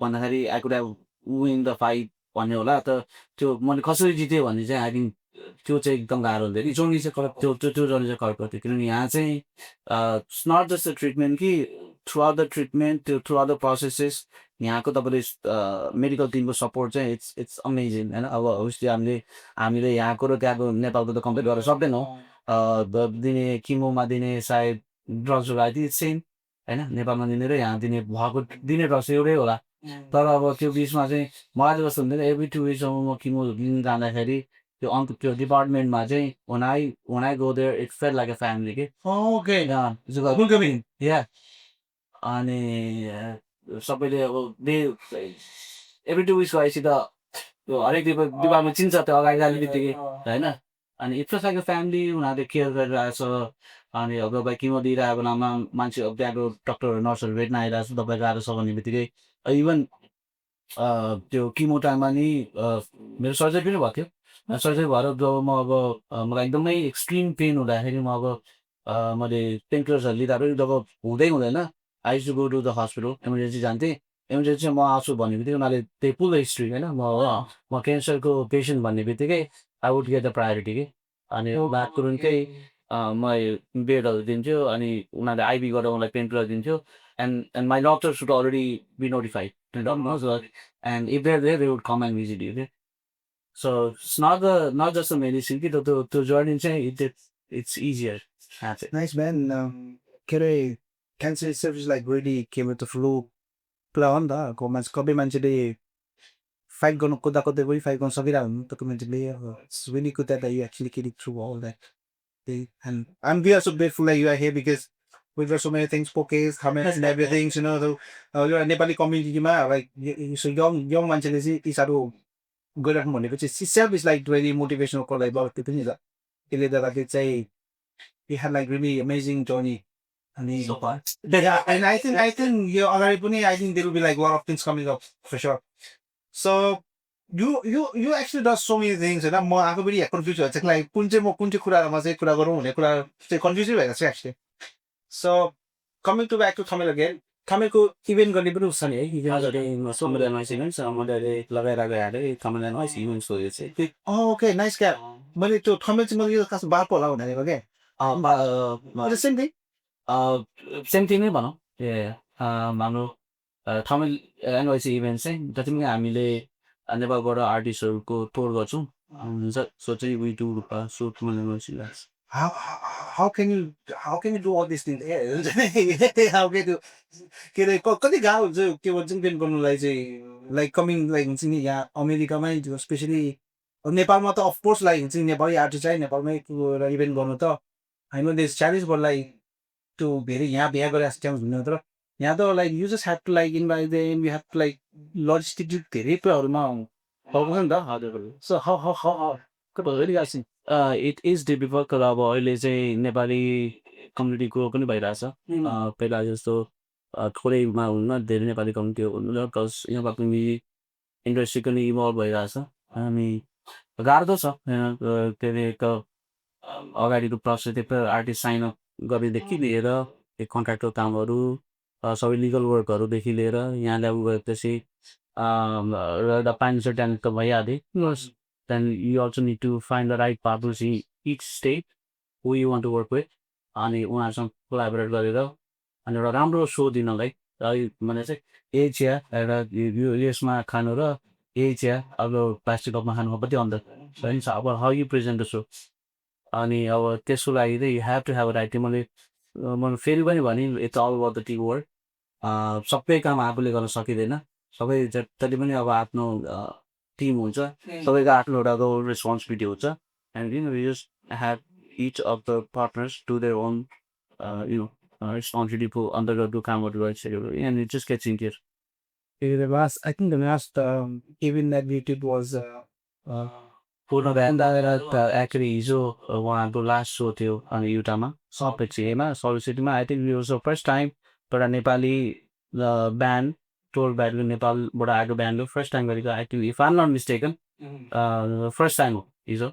भन्दाखेरि I could have win the fight भन्ने होला, त त्यो मैले कसरी जितेँ भन्ने चाहिँ आई थिङ्क त्यो चाहिँ एकदम गाह्रो हुन्थ्यो कि जर्नी चाहिँ त्यो जर्नी चाहिँ करेक्ट गर्थ्यो। किनभने यहाँ चाहिँ it's not just the treatment कि थ्रु आउट द ट्रिटमेन्ट त्यो थ्रु आउट द प्रोसेसेस यहाँको तपाईँले मेडिकल टिमको सपोर्ट चाहिँ इट्स अमेजिङ होइन। अब उसले हामीले यहाँको र त्यहाँको नेपालको त कम्पेयर गर्न सक्दैनौँ। दिने किमोमा दिने सायद ड्रग्सहरू आइदिए सेम होइन, नेपालमा दिने र यहाँ दिने भएको दिने ड्रग्स एउटै होला। तर अब त्यो बिचमा चाहिँ मलाई चाहिँ कस्तो हुन्थ्यो एभ्री 2 विक्ससम्म म किमो लिन जाँदाखेरि त्यो डिपार्टमेन्टमा चाहिँ when I go there it felt like a family के। ओके या अनि सबैले अब एभ्री 2 विक्स गएपछि त त्यो हरेक डिपार्टमेन्ट चिन्छ त्यो अगाडि जाने बित्तिकै होइन। अनि इट्स लाइक अ फ्यामिली, उनीहरूले केयर गरिरहेछ। अनि अब तपाईँ किमो दिइरहेको बेलामा मान्छे अब त्यहाँको डक्टरहरू नर्सहरू भेट्न आइरहेको छ तपाईँ गाह्रो छ भन्ने बित्तिकै इभन त्यो किमो टाइममा नि मेरो सर्जरी पनि भएको थियो। सर्जरी भएर जब म अब मलाई एकदमै एक्सट्रिम पेन हुँदाखेरि म अब मैले पेनकिलर्सहरू लिँदा पनि जब हुँदैन I used to go to the hospital emergency जान्थेँ। इमर्जेन्सी म आउँछु भन्ने बित्तिकै उनीहरूले त्यही पुल हिस्ट्री होइन म क्यान्सरको पेसेन्ट भन्ने बित्तिकै I would get the priority कि। अनि तुरुन्तै म बेडहरू दिन्छु अनि उनीहरूले आइबी गरेर उनीहरूलाई पेन किलर दिन्छु and my doctor should already be notified to knows that and if they're there they would come and visit you. Okay? So it's not just a medicine to join in it's easier. That's it. Nice man. के अरे cancer itself is like really came with the flu कुरा हो नि त कबै मान्छेले fight गर्नु कुद्दा कुद्दै पनि फाइट गर्न सकिरहेको हुनु त मान्छेले it's really good that you actually get it through all that. And we are so grateful that you are here because we've got so many things, pockets, comments, and everything. You know, you're a Nepali community, like so young मान्छेले चाहिँ यी साह्रो गरिराख्नु भनेको चाहिँ itself is like very motivational को लागि बहुत त्यो पनि छ त्यसले गर्दाखेरि चाहिँ we had like really amazing journey. And So far. yeah, and I think you already I think there will be like a lot of things coming up for sure. So you actually does so many things and म आफै पनि confuse भएको छ like कुन चाहिँ कुरामा चाहिँ कुरा गरौँ भन्ने कुरा चाहिँ कन्फ्युजै भएको छ actually so coming to back to Thamel again थमेलको इभेन्ट गर्ने पनि उस छ नि है मैले लगाइरहेको हालेँ कमला नोइस इभेन्ट सोयो चाहिँ ओके नाइस क्या मैले त्यो थमेल चाहिँ मैले यो खास बारको होला भनेको क्या सेम थिङ सेम थिङ नै भनौँ हाम्रो थमेल एनवाइसी इभेन्ट चाहिँ जति पनि हामीले नेपालबाट आर्टिस्टहरूको टुर गर्छौँ सो चाहिँ we do so how can you do all these things how can you के अरे कति गाह्रो हुन्छ के भन्छ इभेन्ट गर्नुलाई चाहिँ लाइक कमिङ लाइक हुन्छ नि यहाँ अमेरिकामै स्पेसली नेपालमा त अफकोर्स लाइक हुन्छ नि नेपाली आर्टिस्ट चाहिँ नेपालमै गएर इभेन्ट गर्नु त होइन देश च्यालेन्ज फर लाइक त्यो धेरै यहाँ बिहा गरेर च्यालेन्ज हुँदैन तर यहाँ त like you just have to like invite them you have to like logistic धेरै कुराहरूमा पाउँछ नि त हजुर so how it is difficult तर अब अहिले चाहिँ नेपाली कम्युनिटीको पनि भइरहेछ पहिला जस्तो थोरैमा हुन्न धेरै नेपाली कम्युनिटी हुनु बिकज यहाँ पनि इन्डस्ट्री पनि इभल्भ भइरहेछ अनि गाह्रो छ के अरे अगाडिको प्रोसेस त्यो आर्टिस्ट साइन अप गर्नेदेखि लिएर कन्ट्र्याक्टको कामहरू सबै लिगल वर्कहरूदेखि लिएर यहाँ ल्याउ गएपछि र फाइनेन्सियल ट्यालेन्ट त भइहाल्यो then you also need to find the right partners in each state who you want to work with अनि उनीहरूसँग कोलाबोरेट गरेर अनि एउटा राम्रो सो दिनलाई भने चाहिँ यही चिया एउटा यसमा खानु र यही चिया अब प्लास्टिक कपमा खानुमा कति अन्तर छ अब how you present the show अनि अब त्यसको लागि चाहिँ you have to have right मैले फेरि पनि भने it's all about the team work सबै काम आफूले गर्न सकिँदैन सबै जति पनि अब आफ्नो टिम हुन्छ सबैको आफ्नो एउटा रोल रेस्पोन्सिबिलिटी हुन्छ and you just have each of the partners to their own responsibility अन्तर्गतको कामहरू गरिसक्यो एन्ड इट जस्ट गेट्स इन्डियर I think the last event that we did was पूर्ण ब्यान्ड एक्चुली हिजो उहाँको लास्ट सो थियो अनि युटामा सपेक्सीमा सलिसिटीमा आई थिङ्क यो फर्स्ट टाइम एउटा नेपाली ब्यान्ड टोर ब्यान्ड नेपालबाट आएको ब्यान्ड हो फर्स्ट टाइम गरेको actually if I'm not mistaken first time हो हिजो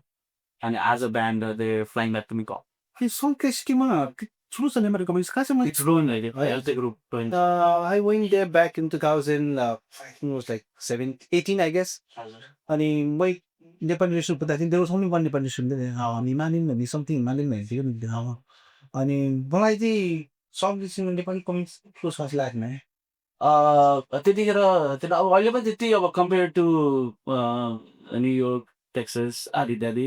अनि आज a band they flying back to me call सकेस्कीमा ठुलो छ नेपाली कम्युनिस्ट कहाँ छ इट्स ग्रोइङ अहिले health group I went there back in 2000 I think it was like 18 I guess अनि मै Nepali restaurant I think there was only one Nepali restaurant हामी मानिन भन्ने समथिङ मानिन भनेको थियो नि अनि मलाई चाहिँ सकेस्कीमा नेपाली कम्युनिस्ट ठुलो छ जस्तो लाग्दैन है त्यतिखेर त्यो अब अहिले पनि त्यति अब कम्पेयर टु न्युयोर्क टेक्सस आदि इत्यादि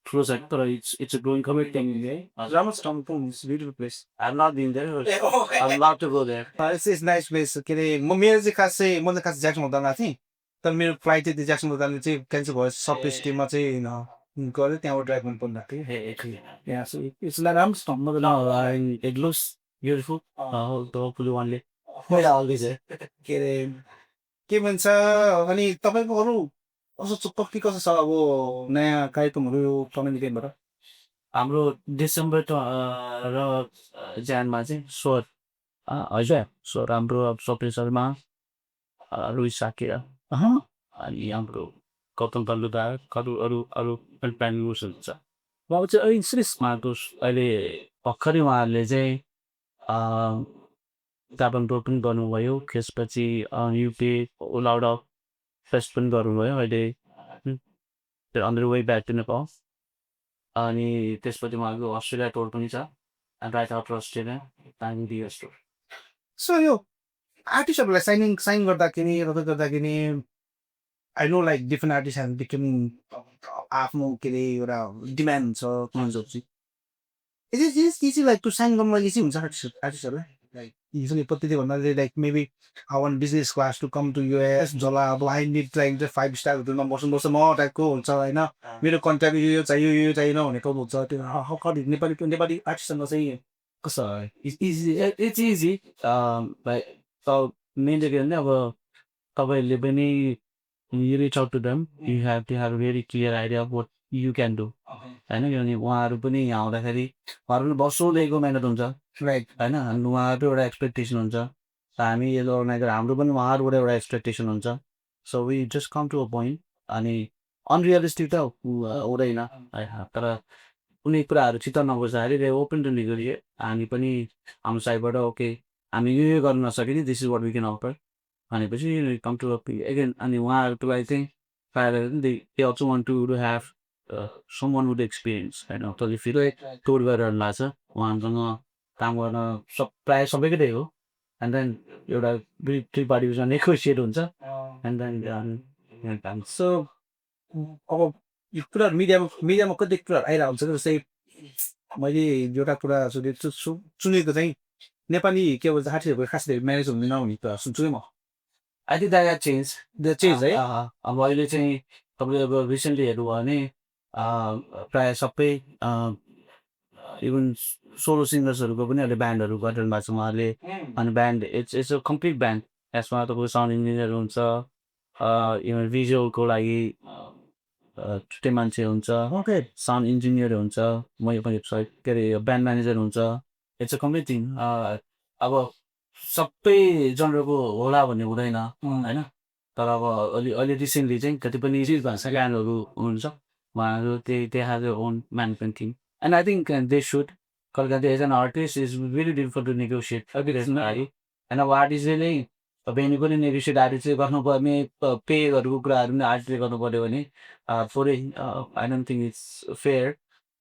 ठुलो छ तर इट्स अ ग्रोइङ कम्युनिटी है राम्रो छ टम्पङ it's beautiful place I am not been there I am love to go there it's nice place के अरे मेरो चाहिँ खास चाहिँ म त खास ज्याक्सन हुँदा गएको थिएँ तर मेरो फ्लाइट चाहिँ ज्याक्सन हुँदा चाहिँ क्यान्सल भयो सपेस्टीमा चाहिँ गऱ्यो त्यहाँबाट ड्राइभ गर्नु पर्नु भएको थियो इट्स लाइक राम्रो छ इट लुक्स ब्युटिफुल होपफुली वानले के अरे के भन्छ अनि तपाईँको अरू कस्तो कति कस्तो छ अब नयाँ कार्यक्रमहरू यो कम्युनिटीबाट हाम्रो डिसेम्बर र ज्यानमा चाहिँ स्वर हजुर स्वर हाम्रो अब सप्रेसरमा रुई साकेर अनि हाम्रो गौतम तल्लुदार अरू अरू अरू प्लानिङ छ अब चाहिँ सिरियसमा अहिले भर्खरै उहाँहरूले चाहिँ जापान टुर पनि गर्नुभयो त्यसपछि युपी आउट अफ फेस्ट पनि गर्नुभयो अहिले on the way back to Nepal अनि त्यसपछि उहाँको अस्ट्रेलिया टुर पनि छ एन्ड राइट आफ्टर अस्ट्रेलिया त्यहाँदेखि युएस टुर। सो यो आर्टिस्टहरूलाई साइन गर्दाखेरि गर्दाखेरि आई नो लाइक डिफ्रेन्ट आर्टिस्टहरू डिफ्रेन्ट आफ्नो के अरे एउटा डिमान्ड हुन्छ हुन्छ इज लाइक टु साइन गर्नु लागि इजी हुन्छ आर्टिस्टहरूलाई लाइक युजली कति भन्नाले like maybe I want business class to come to US जसलाई अब आई निड लाइक 5 स्टार होटलमा बस्नुपर्छ म टाइपको हुन्छ होइन मेरो कन्ट्याक्ट यो चाहियो यो चाहिएन भनेको हुन्छ त्यो नेपाली आर्टिस्टसँग चाहिँ कस्तो इट्स इजी मेन चाहिँ के भने अब तपाईँहरूले पनि you reach out to them, you have to have a very clear idea of what you can do. होइन किनभने उहाँहरू पनि यहाँ आउँदाखेरि उहाँहरू पनि वर्षौँदेखिको मेहनत हुन्छ राइट होइन अनि उहाँहरूको एउटा एक्सपेक्टेसन हुन्छ हामी यो अर्गनाइजर हाम्रो पनि उहाँहरूबाट एउटा एक्सपेक्टेसन हुन्छ so we just come to a point अनि अनरियलिस्टिक त हुँदैन है तर कुनै कुराहरू चित्त नबुझ्दाखेरि दे ओपन टु निगोसिएट हामी पनि हाम्रो साइडबाट ओके हामी यो गर्न नसके नि this is what we can offer भनेपछि कम टु एगेन अनि उहाँहरूको लागि चाहिँ प्रायः they also want to have someone with experience होइन तैँले फेरि टुर गरेर लाग्छ उहाँहरूसँग काम गर्न प्रायः सबैकै त्यही हो एन्ड देन एउटा थ्री पार्टीसँग नेगोसिएट हुन्छ एन्ड देन सो अब यो कुराहरू मिडियामा कति कुराहरू आइरहेको हुन्छ जस्तै मैले एउटा कुरा सुनेको चाहिँ नेपाली के भन्छ आर्टिस्टहरूको खास धेरै म्यानेज हुँदैन भन्ने कुरा सुन्छु कि म आई थिङ्क द्याट चेन्ज है अब अहिले चाहिँ तपाईँले अब रिसेन्टली हेर्नु भयो भने प्रायः सबै इभन सोलो सिङ्गर्सहरूको पनि अहिले ब्यान्डहरू गरिरहनु भएको छ उहाँहरूले अनि band it's a complete band यसमा तपाईँको साउन्ड इन्जिनियर हुन्छ इभन भिजुअलको लागि छुट्टै मान्छे हुन्छ ओके साउन्ड इन्जिनियर हुन्छ के अरे ब्यान्ड म्यानेजर हुन्छ इट्स अ कम्प्लिट थिङ अब सबै जनरको होला भन्ने हुँदैन होइन तर अब अहिले रिसेन्टली चाहिँ कति पनि भाषा गानहरू हुनुहुन्छ उहाँहरू त्यही has their own management team and I think they should कहिले as an artist is very difficult to negotiate है होइन अब आर्टिस्टले नै भेन्यू पनि नेगोसिएट आर्टिस्टले गर्नुपर्ने पेहरूको कुराहरू पनि आर्टिस्टले गर्नु पऱ्यो भने थोरै I don't think it's fair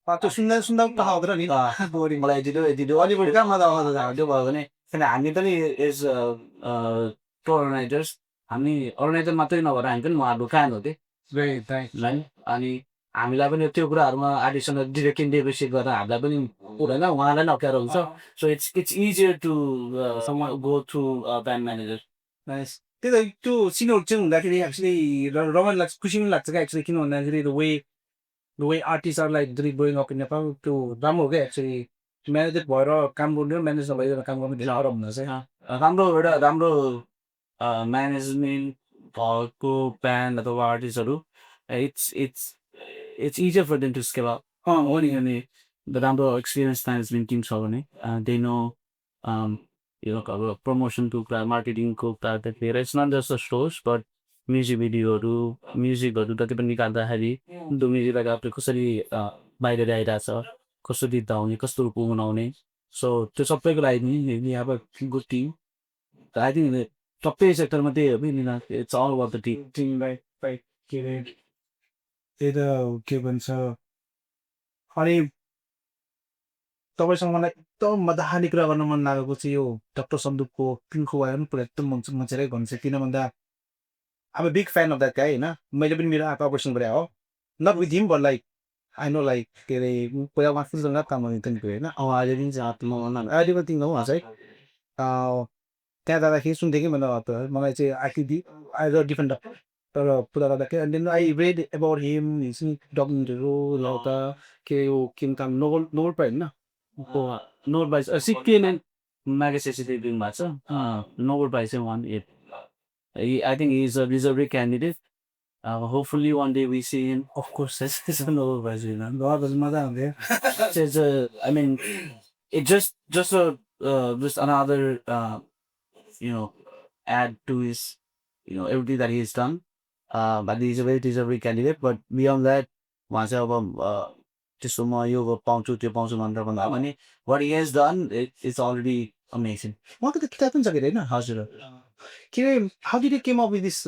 त्यो सुन्दा त आउँदैन नि मलाई यति दियो अलिकति कहाँ मजा आउँछ त्यो भयो भने किन हामी पनि एज टुर अर्गनाइजर्स हामी अर्गनाइजर मात्रै नभएर हामी पनि उहाँहरूको फ्यान हो है अनि हामीलाई पनि त्यो कुराहरूमा आर्टिस्टसँग डिरेक्टली नेगोसिएट गरेर हामीलाई पनि हुँदैन उहाँलाई पनि अप्ठ्यारो हुन्छ so it's easier to go through band manager त्यही त त्यो सिनहरू चाहिँ हुँदाखेरि एक्चुली रमाइलो लाग्छ खुसी पनि लाग्छ क्या एक्चुली किन भन्दाखेरि the way artist are like growing up in Nepal त्यो राम्रो हो क्या एक्चुली म्यानेजर भएर काम गर्नु म्यानेज नभएर काम गर्नु धेरै अरब हुन्छ चाहिँ राम्रो म्यानेजमेन्ट भएको ब्यान्ड अथवा आर्टिस्टहरू it's easier for them to scale up हो नि अनि राम्रो एक्सपिरियन्स म्यानेजमेन्ट टिम छ भने दे नो यो अब प्रमोसनको कुरा मार्केटिङको कुरा धेरै it's not just the stores but music भिडियोहरू म्युजिकहरू जति पनि निकाल्दाखेरि त्यो म्युजिकलाई आफूले कसरी बाहिर ल्याइरहेछ कसरी धाउने कस्तो रूपमा बनाउने सो त्यो सबैको लागि नि अब गुड टिम आई थिङ्क सबै सेक्टरमा त्यही हो कि it's all about the team के अरे त्यही त के भन्छ अनि तपाईँसँग मलाई एकदम मजाले कुरा गर्न मन लागेको चाहिँ यो डक्टर सन्दुकको पिङ्को वायर पनि पुरा एकदम मजाले भन्छ किन भन्दा I'm a big fan of that guy होइन मैले पनि मेरो आँखा अपरेसन गरे हो not with him but like I know like के अरे पहिला उहाँ फिल्मसँग काम गर्ने थियो होइन अहिले पनि अहिले पनि तिमीलाई उहाँ चाहिँ त्यहाँ जाँदाखेरि सुन्थेँ कि मलाई चाहिँ आई डिफ्रेन्ट डक्टर तर पुरा गर्दाखेरि and then I read about him डकुमेन्टहरू लगाउँदा के हो किन काम नोबल प्राइज होइन नोबल प्राइज सिक्किम म्यागसेसीले दिनु भएको छ नोबल प्राइज चाहिँ one I think is a reserve candidate hopefully one day we see him of course Nobel prize मजा हुन्थ्यो I mean, it just another add to his everything that he's done. But he's a very deserving candidate. But beyond that, once I have just यो पाउँछु त्यो पाउँछु भनेर भन्दा पनि what he has done it's already amazing. उहाँको त किताब पनि छ कि होइन हजुर How did you came up with this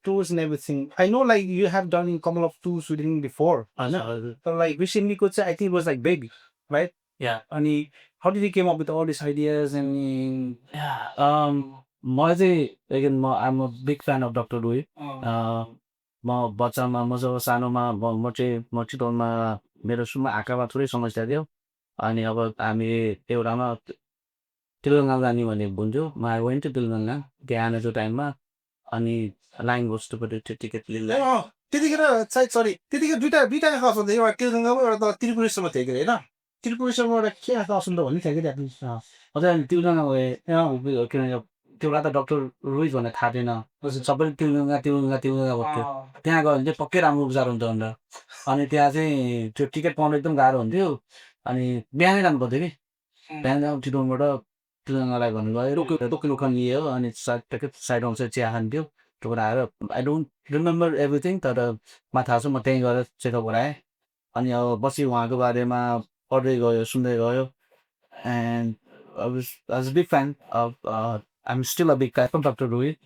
tours and everything? I know like you have done a couple of tours with him before. No? But like recently, could say I think it was like big, right? Yeah. And how did he came up with all these ideas and Yeah. म चाहिँ again I'm a big fan of Dr. Louis. म बच्चामा म जब सानोमा म चितवनमा मेरो सुनमा आँखामा थोरै समस्या थियो अनि अब हामी एउटामा तेलङ्गाना जाने भने हुन्थ्यो म आई वेन्ट टु तेलङ्गाना त्यहाँ आएको टाइममा अनि लाइन बस्नुपर्यो त्यो टिकट लिँदा त्यतिखेर सायद सरी त्यतिखेर दुइटा आँखा असुन्थ्यो एउटा केलगङ्गामा एउटा त त्रिपुरेश्वरमा थियो कि होइन त्रिपुरेश्वरमा एउटा के आँखा असुन्थ भन्ने थियो कि त्यहाँ अझै अनि तेलङ्गाना गएँ किनभने त्यो बेला त डक्टर रोहित भनेर थाहा थिएन सबैले तेलङ्गाना भन्थ्यो त्यहाँ गयो भने चाहिँ पक्कै राम्रो उपचार हुन्छ भनेर अनि त्यहाँ चाहिँ त्यो टिकट पाउनु एकदम गाह्रो हुन्थ्यो अनि बिहानै जानु पर्थ्यो कि बिहान चितवनबाट तेलङ्गानालाई भन्नुभयो रोकिलो खनियो अनि साइड आउँछ चिया खान्थ्यो त्यो आएर आई डोन्ट रिमेम्बर एभ्रिथिङ तर मलाई थाहा छ म त्यहीँ गएर चेकअप गराएँ अनि अब बसी उहाँको बारेमा पढ्दै गयो सुन्दै गयो and I was a big fan of I'm still a big fan of Dr. Rohit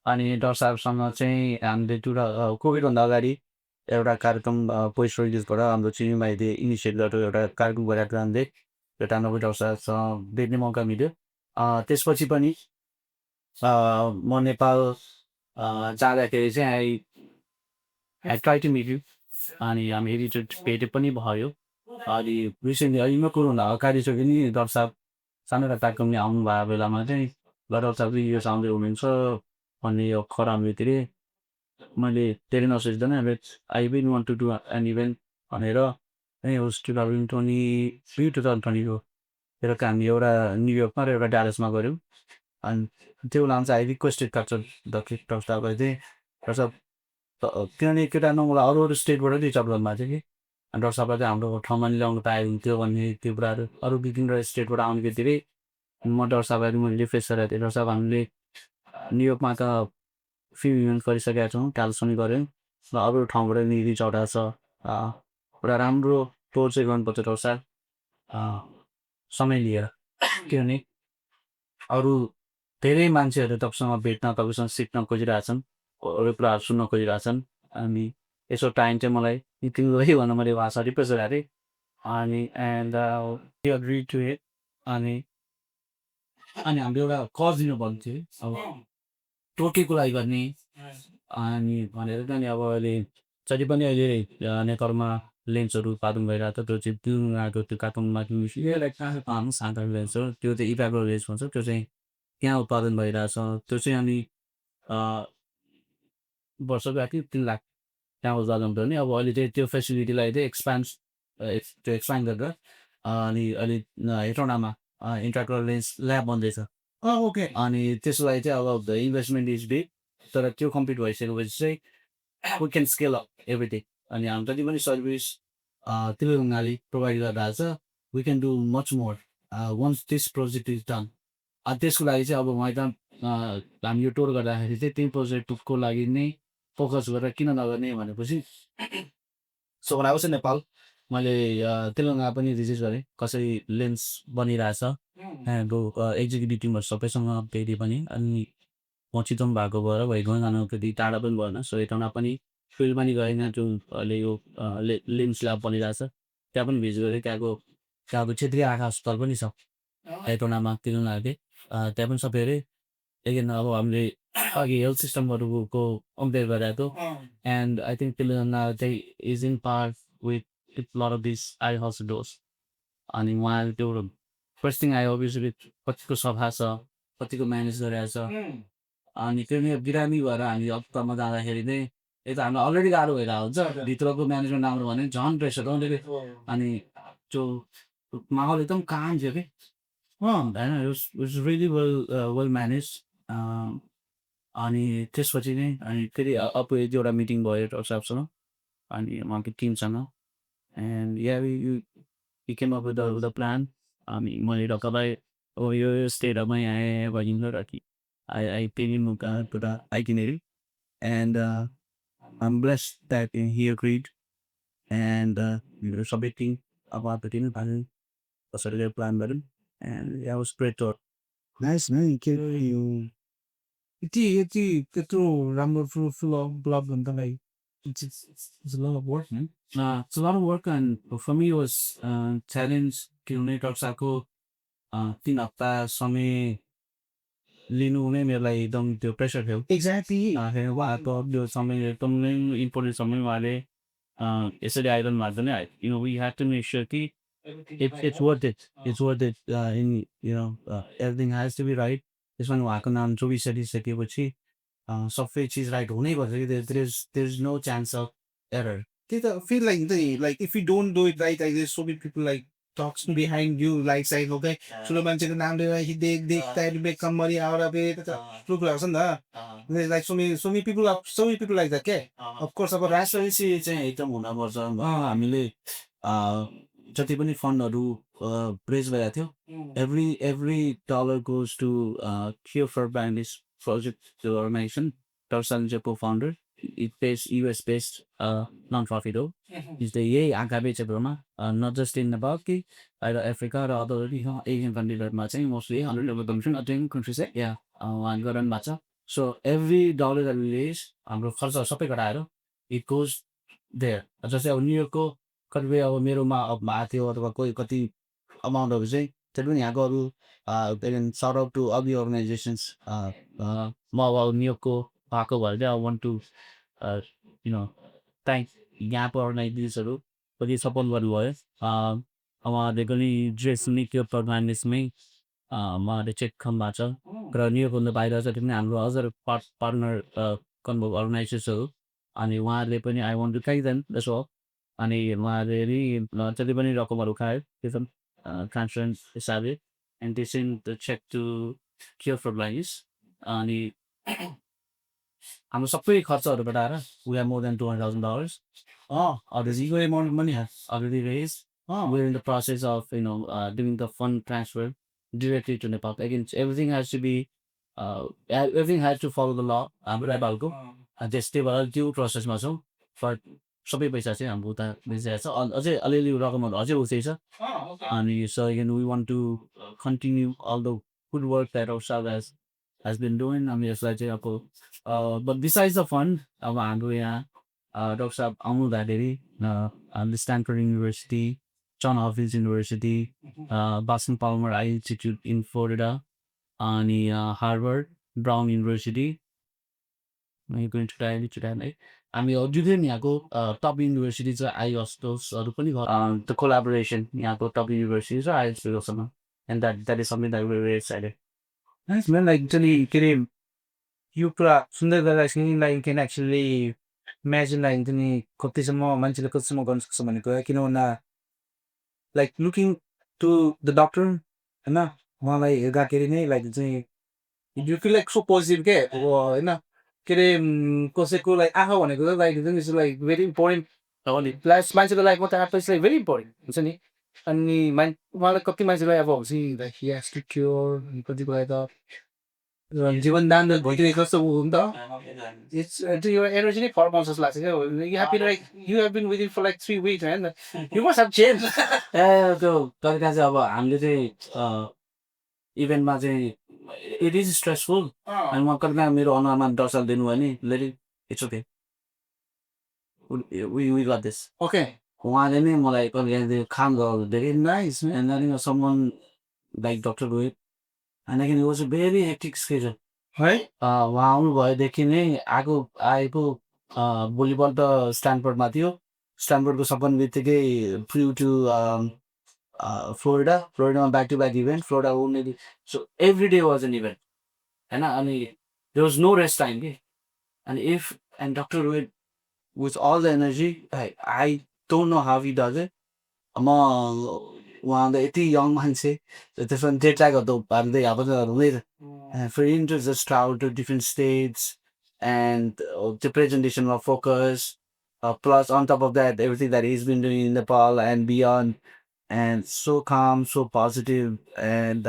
अनि डक्टर साहबसँग चाहिँ हामीले कोभिडभन्दा अगाडि एउटा कार्यक्रम पोस्ट रिलिजबाट हाम्रो चिनीमाईले इनिसिएट गरेर एउटा कार्यक्रम गरेको हामीले एउटा नब्बे डक्टर साहबसँग भेट्ने मौका मिल्यो त्यसपछि पनि म नेपाल जाँदाखेरि चाहिँ I try to meet you अनि हामी हेरिटेज भेटे पनि भयो अनि रिसेन्टली अहिले म कुरो अगाडि छ कि डक्टर साहब सानो एउटा कार्यक्रमले आउनु भएको बेलामा चाहिँ डक्टर साहब यो आउँदै हुनुहुन्छ भन्ने यो खराबतिर मैले धेरै नसोच्दैन I win want to do an event भनेर होस् 2023 2024 हामी एउटा न्युयोर्कमा र एउटा डालसमा गऱ्यौँ अनि त्यो बेलामा चाहिँ आई रिक्वेस्टेड डक्टर साहबलाई चाहिँ डक्टर साहब किनभने केटा नङलाई अरू अरू स्टेटबाट रिच आउट गर्नुभएको थियो कि अनि डक्टर साहबलाई चाहिँ हाम्रो ठाउँमा ल्याउनु पाए हुन्थ्यो भन्ने त्यो कुराहरू अरू विभिन्न स्टेटबाट आउने बित्तिकै म डक्टर साहबलाई मैले रिफ्रेस गरेको थिएँ डक्टर साहब हामीले न्युयोर्कमा त फ्यु इभेन्ट गरिसकेका छौँ डालस पनि गऱ्यौँ र अरू ठाउँबाट नि रिच आउट आएको छ एउटा राम्रो टोर चाहिँ गर्नुपर्छ डक्टर साहब समय लिएर किनभने अरू धेरै मान्छेहरू तपाईँसँग भेट्न तपाईँसँग सिक्न खोजिरहेछन् अरू कुराहरू सुन्न खोजिरहेछन् अनि यसो टाइम चाहिँ मलाई निक्लिनु है भनेर मैले उहाँसँग रिक्वेस्ट गरेको थिएँ अनि एन्ड एग्री टु इट अनि हाम्रो एउटा कज दिनुपर्ने थियो अब टोकेको लागि गर्ने अनि भनेर चाहिँ अब अहिले जति पनि अहिले नेपालमा लेन्सहरू उत्पादन भइरहेको छ त्यो चाहिँ तेलङ्गानाको त्यो काठमाडौँमा सानो लेन्स हो त्यो चाहिँ इभ्याको लेन्स भन्छ त्यो चाहिँ त्यहाँ उत्पादन भइरहेछ त्यो चाहिँ अनि वर्षको आखिर 3 लाख त्यहाँ उत्पादन भयो नि अब अहिले चाहिँ त्यो फेसिलिटीलाई चाहिँ एक्सपान्ड गरेर अनि अहिले हेटौँडामा इन्ट्राक्युलर लेन्स ल्याब बन्दैछ ओके अनि त्यसलाई चाहिँ अब द इन्भेस्टमेन्ट इज बिग तर त्यो कम्प्लिट भइसकेपछि चाहिँ we can scale up everything अनि हाम्रो जति पनि सर्भिस तेलङ्गानाले प्रोभाइड गरिरहेको छ we can do much more once this project is done त्यसको लागि चाहिँ अब म एकदम हामी यो टुर गर्दाखेरि चाहिँ त्यही प्रोजेक्टको लागि नै फोकस गरेर किन नगर्ने भनेपछि so when I was in Nepal मैले तेलङ्गाना पनि भिजिट गरेँ कसरी लेन्स बनिरहेछ हाम्रो एक्जिक्युटिभ टिमहरू सबैसँग भेटेँ पनि अनि म चितवन भएको भएर भइगयो जानु त्यति टाढा पनि भएन सो यताउना पनि फिल्ड पनि गएन जुन अहिले यो लेन्स ल्याब बनिरहेछ त्यहाँ पनि भिजिट गरेँ त्यहाँको क्षेत्रीय आँखा अस्पताल पनि छ हेटौँडामा तेलङ्गानाकै त्यहाँ पनि सबै हेरेँ एगेन अब हामीले अघि हेल्थ सिस्टमहरूको कम्पेयर गरेको एन्ड आई थिङ्क तेलङ्गाना चाहिँ is in part with lot of this I hospitals अनि उहाँले त्यो फर्स्ट थिङ आई अभियसली कतिको सफा छ कतिको म्यानेज गरिरहेको छ अनि त्यो बिरामी भएर हामी हस्पिटलमा जाँदाखेरि चाहिँ यता हामीलाई अलरेडी गाह्रो भइरहेको हुन्छ भित्रको म्यानेजमेन्ट राम्रो भने झन् प्रेसर अनि त्यो माहौल एकदम काम थियो कि होइन इट्स रियली वेल म्यानेज अनि त्यसपछि नै अनि फेरि अर्को एक दुईवटा मिटिङ भयो डक्टर साहबसँग अनि उहाँको टिमसँग and you came up with the plan अनि मैले डक्टरलाई अब यो स्टेटमा आएँ भनिन्छ र कि आई पेन पुरा itinerary and I'm blessed that he agreed and सबै टिम अब आफ्नो टिम कसरी प्लान गऱ्यौँ and was great tour nice यति त्यत्रो राम्रो फुल अफ ब्लग भन्नलाई it's a lot of work, man. It's a lot of work, and for me it was challenge किनभने डक्टर साहबको 3 हप्ता समय लिनु नै मेरो लागि एकदम त्यो प्रेसर थियो। Exactly. उहाँको त्यो समय एकदम नै इम्पोर्टेन्ट समय उहाँले यसरी आइरहनु भएको नै we had to make sure कि it's worth it. It's worth it. Everything has to be right. त्यसमा उहाँको नाम जोडिसकेपछि सबै चिज राइट हुनै पर्छ कि there is no chance of error. त्यही त feel like if you don't do it right, like there's so many people like talks behind you, like saying, okay, ठुलो मान्छेको नाम लिएर देख कम्मरी आएर ठुलो कुरा हुन्छ नि त. There's like so many people like that के. Of course अब ट्रान्सपेरेन्सी चाहिँ एकदम हुनपर्छ हामीले जति पनि फन्डहरू रेज गरेको थियो every dollar goes to Cure for Blindness project, the organization. Tarsan is a co-founder. It pays US based non-profit हो. Is the यही आँखा बेचेकोमा not just in Nepal कि Africa र other Asian countryहरूमा चाहिँ mostly 100 countries yeah उहाँ गराउनु भएको छ. So every dollar that we raise हाम्रो खर्च सबै घटाएर it goes there. जस्तै अब न्युयोर्कको कतिपय अब मेरोमा अब आएको थियो अथवा कोही कति अमाउन्टहरू चाहिँ त्यही पनि यहाँको अरू sort out to all the organisations म अब न्युयोर्कको भएको भएर चाहिँ आई वान्ट टु थ्याङ्क यहाँको अर्गनाइजेसन्सहरू कति सपोर्ट गर्नुभयो उहाँहरूले पनि ड्रेस पनि त्यो प्रोग्राममै उहाँहरूले चेक खानु भएको छ र न्युयोर्कभन्दा बाहिर जति पनि हाम्रो अझ पार्टनर कन्भो अर्गनाइजेसन्सहरू अनि उहाँहरूले पनि I want to thank them त्यसो अनि उहाँहरूले जति पनि रकमहरू खायो त्यो पनि ट्रान्सपेरेन्ट हिसाबले and they send the cheque to cure for blindness अनि हाम्रो सबै खर्चहरू घटाएर we have more than $200,000 already way more money already raised. We're in the process of doing the fund transfer directly to Nepal. Again, everything has to be everything has to follow the law. हाम्रो नेपालको त्यस्तै भएर त्यो प्रोसेसमा छौँ but सबै पैसा चाहिँ हाम्रो उता बेचिरहेको छ अझै अलिअलि रकमहरू अझै उठ्दैछ अनि so again we want to continue all the good work that our साब has been doing. हामी यसलाई चाहिँ अब बट बिसाइड्स द फन्ड अब हाम्रो यहाँ डक्टर साहब आउनु हुँदाखेरि हामीले Stanford University John Hopkins University Bascom Palmer Eye Institute in Florida अनि हार्वर्ड ब्राउन युनिभर्सिटी है हामी जुन चाहिँ यहाँको टप युनिभर्सिटी छ आई हस्टल्सहरू पनि द कोलाबोरेसन यहाँको टप युनिभर्सिटी छ आई हस्टल्ससँग and that is something that we are very excited. Nice, man. Like, के अरे यो कुरा सुन्दै गर्दाखेरि like can actually imagine like कतिसम्म मान्छेले कतिसम्म गर्न सक्छ भनेको किन भन्दा like looking to the doctor होइन उहाँलाई हेर्दाखेरि नै लाइक चाहिँ you feel like so positive के होइन के अरे कसैको लाइक आँखा भनेको त like is like very important मान्छेको लाइफमा त आँखा इज लाइक भेरी इम्पोर्टेन्ट हुन्छ नि अनि उहाँलाई कति मान्छेलाई अब हुन्छ नि like he has to cure कतिको त जीवनदान भइदिएको जस्तो हो नि त इट्स यो एनर्जी नै फर्काउँछ जस्तो लाग्छ क्या you have been like you have been with it for like 3 weeks होइन यु मस्ट हेभ चेन्ज त्यो तरिका चाहिँ अब हामीले चाहिँ इभेन्टमा चाहिँ इट इज स्ट्रेसफुल अनि म कतिमा मेरो अनुहारमा दर्शन दिनु भयो नि let it's okay we got this okay उहाँले नै मलाई कहिले काम गर्नु धेरै nice and someone like doctor Rohit and again it was a very hectic schedule है उहाँ आउनुभएदेखि नै आएको भोलिपल्ट स्ट्यानफोर्डमा थियो स्ट्यानफोर्डको सपन बित्तिकै फ्ल्यु टु फ्लोरिडामा back to back event Florida only so every day was an event होइन अनि there was no rest time कि अनि if and doctor Rohit with all the energy I don't know how he does it म उहाँ यति young मान्छे त्यसमा jet ल्यागहरू त हाल्दै अब हुँदैन for him to just travel to different states and the presentation of focus plus on top of that everything that he's been doing in Nepal and beyond and so calm so positive and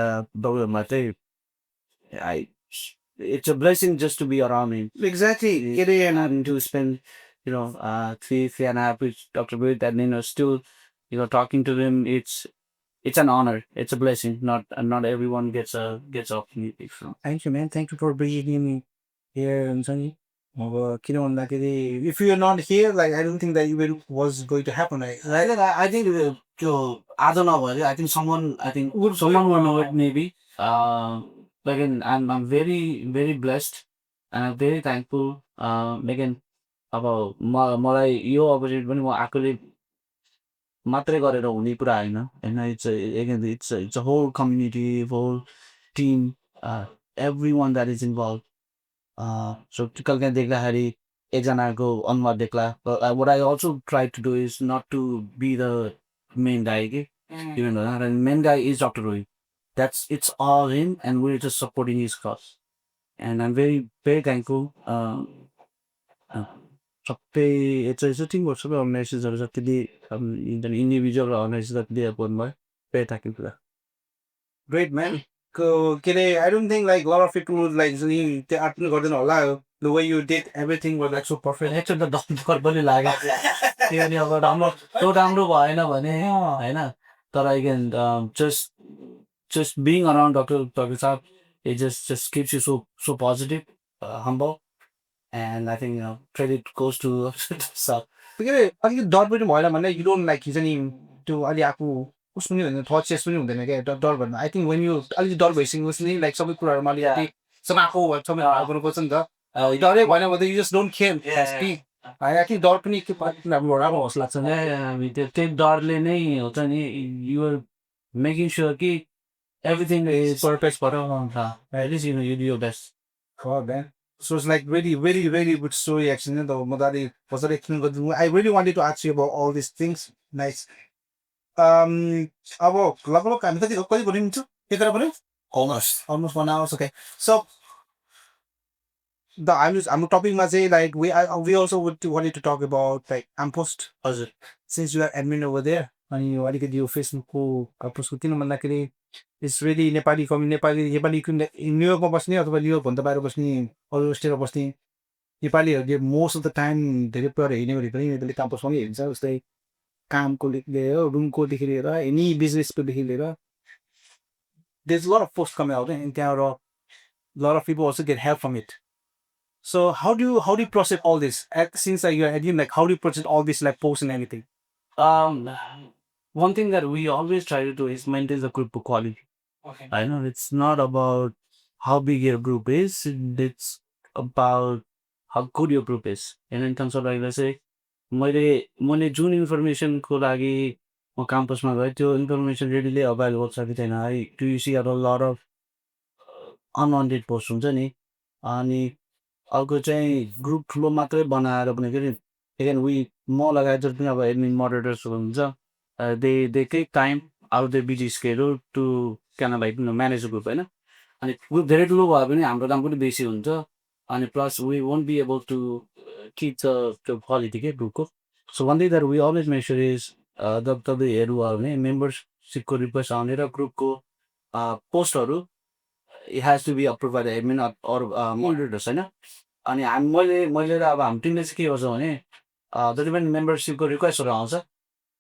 it's a blessing just to be around him. Exactly. And having to spend 3.5 with Dr. Booth and still talking to him it's an honor. It's a blessing. Not everyone gets opportunity. Thank you, man. Thank you for bringing me here हुन्छ नि अब किन भन्दाखेरि if you are not here like I don't think that event was going to happen right I think त्यो आज नभएर I think someone will know it maybe. Again, I'm very blessed and I'm very thankful. Again, अब मलाई यो opportunity पनि म आफूले मात्रै गरेर हुने कुरा होइन होइन it's a whole community whole team everyone that is involve so कहिले देख्दाखेरि एकजनाको अनुहार देख्ला what I also try to do is not to be the main guy के even though the main guy is Dr. Rohit. It's all him and we're just supporting his cause and I'm very thankful. सबै यस्तो टिमहरू सबै अर्गनाइजेसन्सहरू जतिले individual organisation जतिले भन्नुभयो very thankful for that. great man के अरे I don't think like a lot of people would like त्यो आर्ट पनि गर्दैन होला the way you did everything was like so perfect एकचोटि त डर पनि लाग्यो त्यो नि अब राम्रो भएन भने होइन तर again just being around Dr. Saab, it just keeps you so positive, humble, and I think credit goes to Saab. के अरे अलिकति डर पनि भएन भने you don't like हुन्छ नि त्यो अलि आफू उस पनि हुँदैन थट चेस पनि हुँदैन क्या डर भन्नु I think when you अलिकति डर भइसकेपछि नि लाइक सबै कुराहरूमा अलिकति समाएको सबै गर्नुपर्छ नि त डरै भएन भने you just don't care I think डर पनि के राम्रो हौसला लाग्छ नि त्यही डरले नै हुन्छ नि you are making sure कि everything is perfect for at least you do your best. Oh man. So it's like very good story actually. I really wanted to ask you about all these things. Nice. अब लगभग हामी त कति भन्यौँ मिन्छु यता पनि almost 1 hour okay. So हाम्रो टपिकमा चाहिँ like we also wanted to talk about like Ampost हजुर since you are admin over there अनि अलिकति यो फेसबुकको पोस्टको किन भन्दाखेरि इट्स रियली नेपाली न्युयोर्कमा बस्ने अथवा न्युयोर्कभन्दा बाहिर बस्ने अरू स्टेटमा बस्ने नेपालीहरूले मोस्ट अफ द टाइम धेरै प्रकार हिँड्यो भने पनि नेपाली क्याम्पसमा पनि हिँड्छ जस्तै कामको लिएर रुमकोदेखि लिएर एनी बिजनेसकोदेखि लिएर there's a lot of posts coming out and त्यहाँबाट a lot of people also get help from it. So how do you process all this since like you're admin like how do you process all this like posts and anything? One thing that we always try to do is maintain the group quality. Okay. I know it's not about how big your group is, it's about how good your group is. And in terms of like let's say मैले जुन इन्फर्मेसनको लागि म क्याम्पसमा गएँ त्यो information readily available छ कि छैन है do you see a lot of unwanted post हुन्छ नि अनि अर्को चाहिँ ग्रुप ठुलो मात्रै बनाएर पनि के अरे again म लगायत जति पनि अब एडमिन मोडरेटर्सहरू हुन्छ they take time out of their busy schedule to kind of like manage the group होइन अनि ग्रुप धेरै ठुलो भयो भने हाम्रो दाम पनि बेसी हुन्छ अनि plus we won't be able to keep the quality के ग्रुपको so one thing that we always make sure is तपाईँ हेर्नुभयो भने मेम्बरसिपको रिक्वेस्ट आउने र ग्रुपको पोस्टहरू it has to be approved by the admin or moderators होइन अनि मैले र अब हाम्रो टिमले चाहिँ के गर्छ भने जति पनि मेम्बरसिपको रिक्वेस्टहरू आउँछ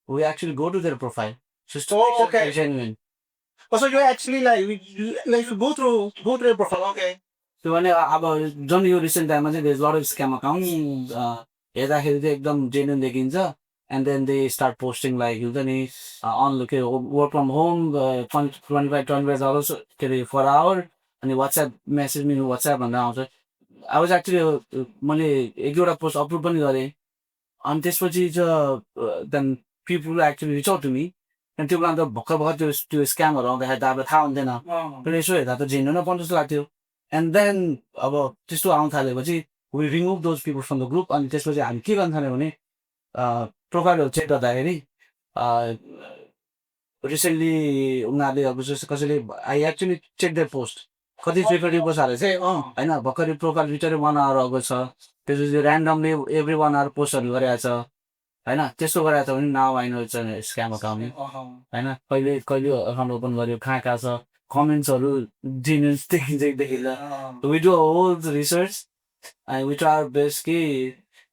we actually go to their profile just to make sure it's genuine. So you actually like go through their profile okay. त्यो भने अब जुन यो रिसेन्ट टाइममा चाहिँ there's a lot of scam accounts हेर्दाखेरि चाहिँ एकदम जेन्युन देखिन्छ and then they start posting like हुन्छ नि on work from home $25 के अरे for hour अनि WhatsApp मेसेज मेरो WhatsApp भनेर आउँछ I was actually मैले एक दुईवटा पोस्ट अप्रुभ पनि गरेँ अनि त्यसपछि then people actually reach out to me and त्यो बेला त भर्खर त्यो स्क्यामहरू आउँदाखेरि त अब थाहा हुन्थेन तर यसो हेर्दा त जेन्युन पर्ने जस्तो लाग्थ्यो and then अब त्यस्तो आउनु थालेपछि we remove those people from the group अनि त्यसपछि हामी के गर्न थाल्यौँ भने प्रोफाइलहरू चेक गर्दाखेरि रिसेन्टली उनीहरूले अब जस्तो कसैले I actually check their post कति फ्रिक्वेन्टली पोस्ट हालेको चाहिँ होइन भर्खरै प्रोफाइल रिटर्न 1 hour अगो छ त्यसपछि ऱ्यान्डमली एभ्री 1 hour पोस्टहरू गरेको छ होइन त्यस्तो गरेको छ भने now I know it's scam account होइन कहिले अकाउन्ट ओपन गर्यो कहाँ छ कमेन्ट्सहरू जेन्युन देखिन्छ we do whole research and we try our best कि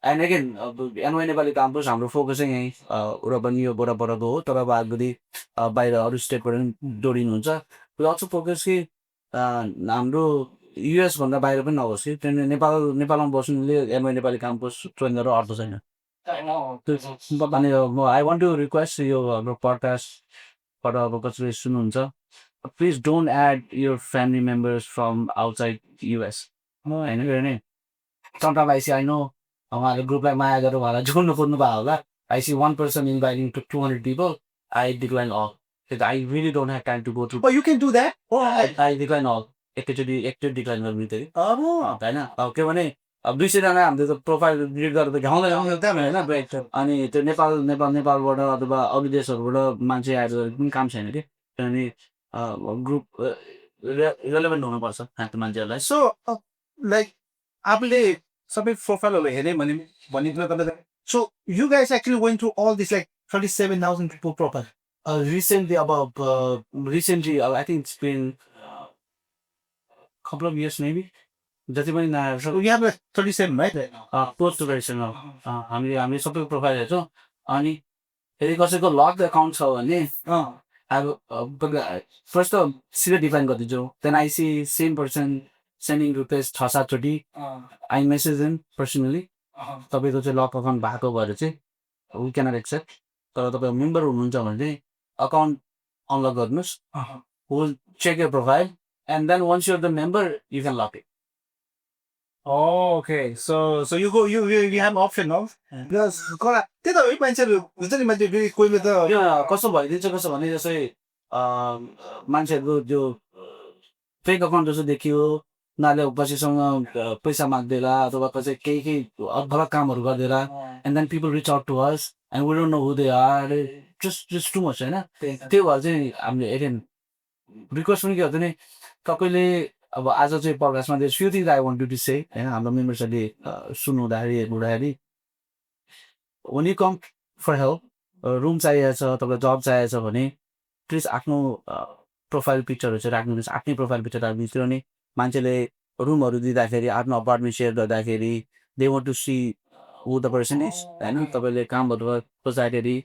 एन्ड अगेन अब एनवाई नेपाली क्याम्पस हाम्रो फोकस चाहिँ यहीँ उराबनी यो बोराबोराको हो तर अब आगोदी बाहिर अरू स्टेटबाट पनि जोडिनुहुन्छ वी अल्सो फोकस कि हाम्रो युएस भन्दा बाहिर पनि नहोस् कि किनभने नेपालमा बस्नुले एमआई नेपाली क्याम्पस जोइन गरेर अर्थ छैन अनि आई वान्ट टु रिक्वेस्ट यो हाम्रो पडकास्टबाट अब कसैले सुन्नुहुन्छ please don't add your family members from outside US होइन नि sometime I see I know उहाँहरूले ग्रुपलाई माया गरेर उहाँलाई जोड्नु खोज्नु भयो होला I see one person inviting to 200 people I decline all because I really don't have time to go through Oh, you can do that? Oh, I decline all एकचोटि डिक्लाइन गर्नु थियो होइन अब के भने अब 200जना हामीले त प्रोफाइल रिड गरेर त घाउँदै होइन अनि त्यो नेपालबाट अथवा अरू देशहरूबाट मान्छे आएर पनि काम छैन कि किनभने ग्रुप रिलेभेन्ट हुनुपर्छ त्यो मान्छेहरूलाई so like आफूले सबै प्रोफाइलहरू हेरेँ भनिदिनु तपाईँलाई so you guys actually went through all this like 37,000 people profile. Recently, I think it's been a couple of years maybe. जति पनि नआएर So you have like 37, right? Close to 37 हामी सबै प्रोफाइल हेर्छौँ अनि यदि कसैको लक एकाउन्ट छ भने अब फर्स्ट त सिधै डिफाइन गरिदिन्छु then I see same person sending request 6-7 चोटि आई मेसेज देम पर्सनली तपाईँको चाहिँ लक अकाउन्ट भएको भएर चाहिँ वी क्यानट एक्सेप्ट तर तपाईँ मेम्बर हुनुहुन्छ भने चाहिँ अकाउन्ट अनलक गर्नुहोस् will check your profile and then once you're the member you can lock it Oh, okay. So you go you have option of because त्यही त है मान्छेहरू हुन्छ नि मान्छे फेरि कोहीले त यो कस्तो भइदिन्छ कसो भने जस्तै मान्छेहरूको त्यो फेक अकाउन्ट जस्तो देखियो उनीहरूले कसैसँग पैसा माग्देला अथवा कसै केही गलत कामहरू गरिदिएर and then people reach out to us and we don't know who they are just too much होइन त्यो भएर चाहिँ हामीले एगेन रिक्वेस्ट पनि के हुन्छ नि तपाईँले अब आज चाहिँ पडकास्टमा there few things I want to say होइन हाम्रो मेम्बर्सहरूले सुन्नुहुँदाखेरि हेर्नुहुँदाखेरि when you come for help room चाहिएको छ तपाईँलाई जब चाहिएको छ भने प्लिज आफ्नो प्रोफाइल पिक्चरहरू चाहिँ राख्नुहोस् आफ्नै प्रोफाइल पिक्चर राख्नुहोस् किनभने मान्छेले रुमहरू दिँदाखेरि आफ्नो अपार्टमेन्ट सेयर गर्दाखेरि they want to see who the person is होइन तपाईँले कामहरू खोज्दाखेरि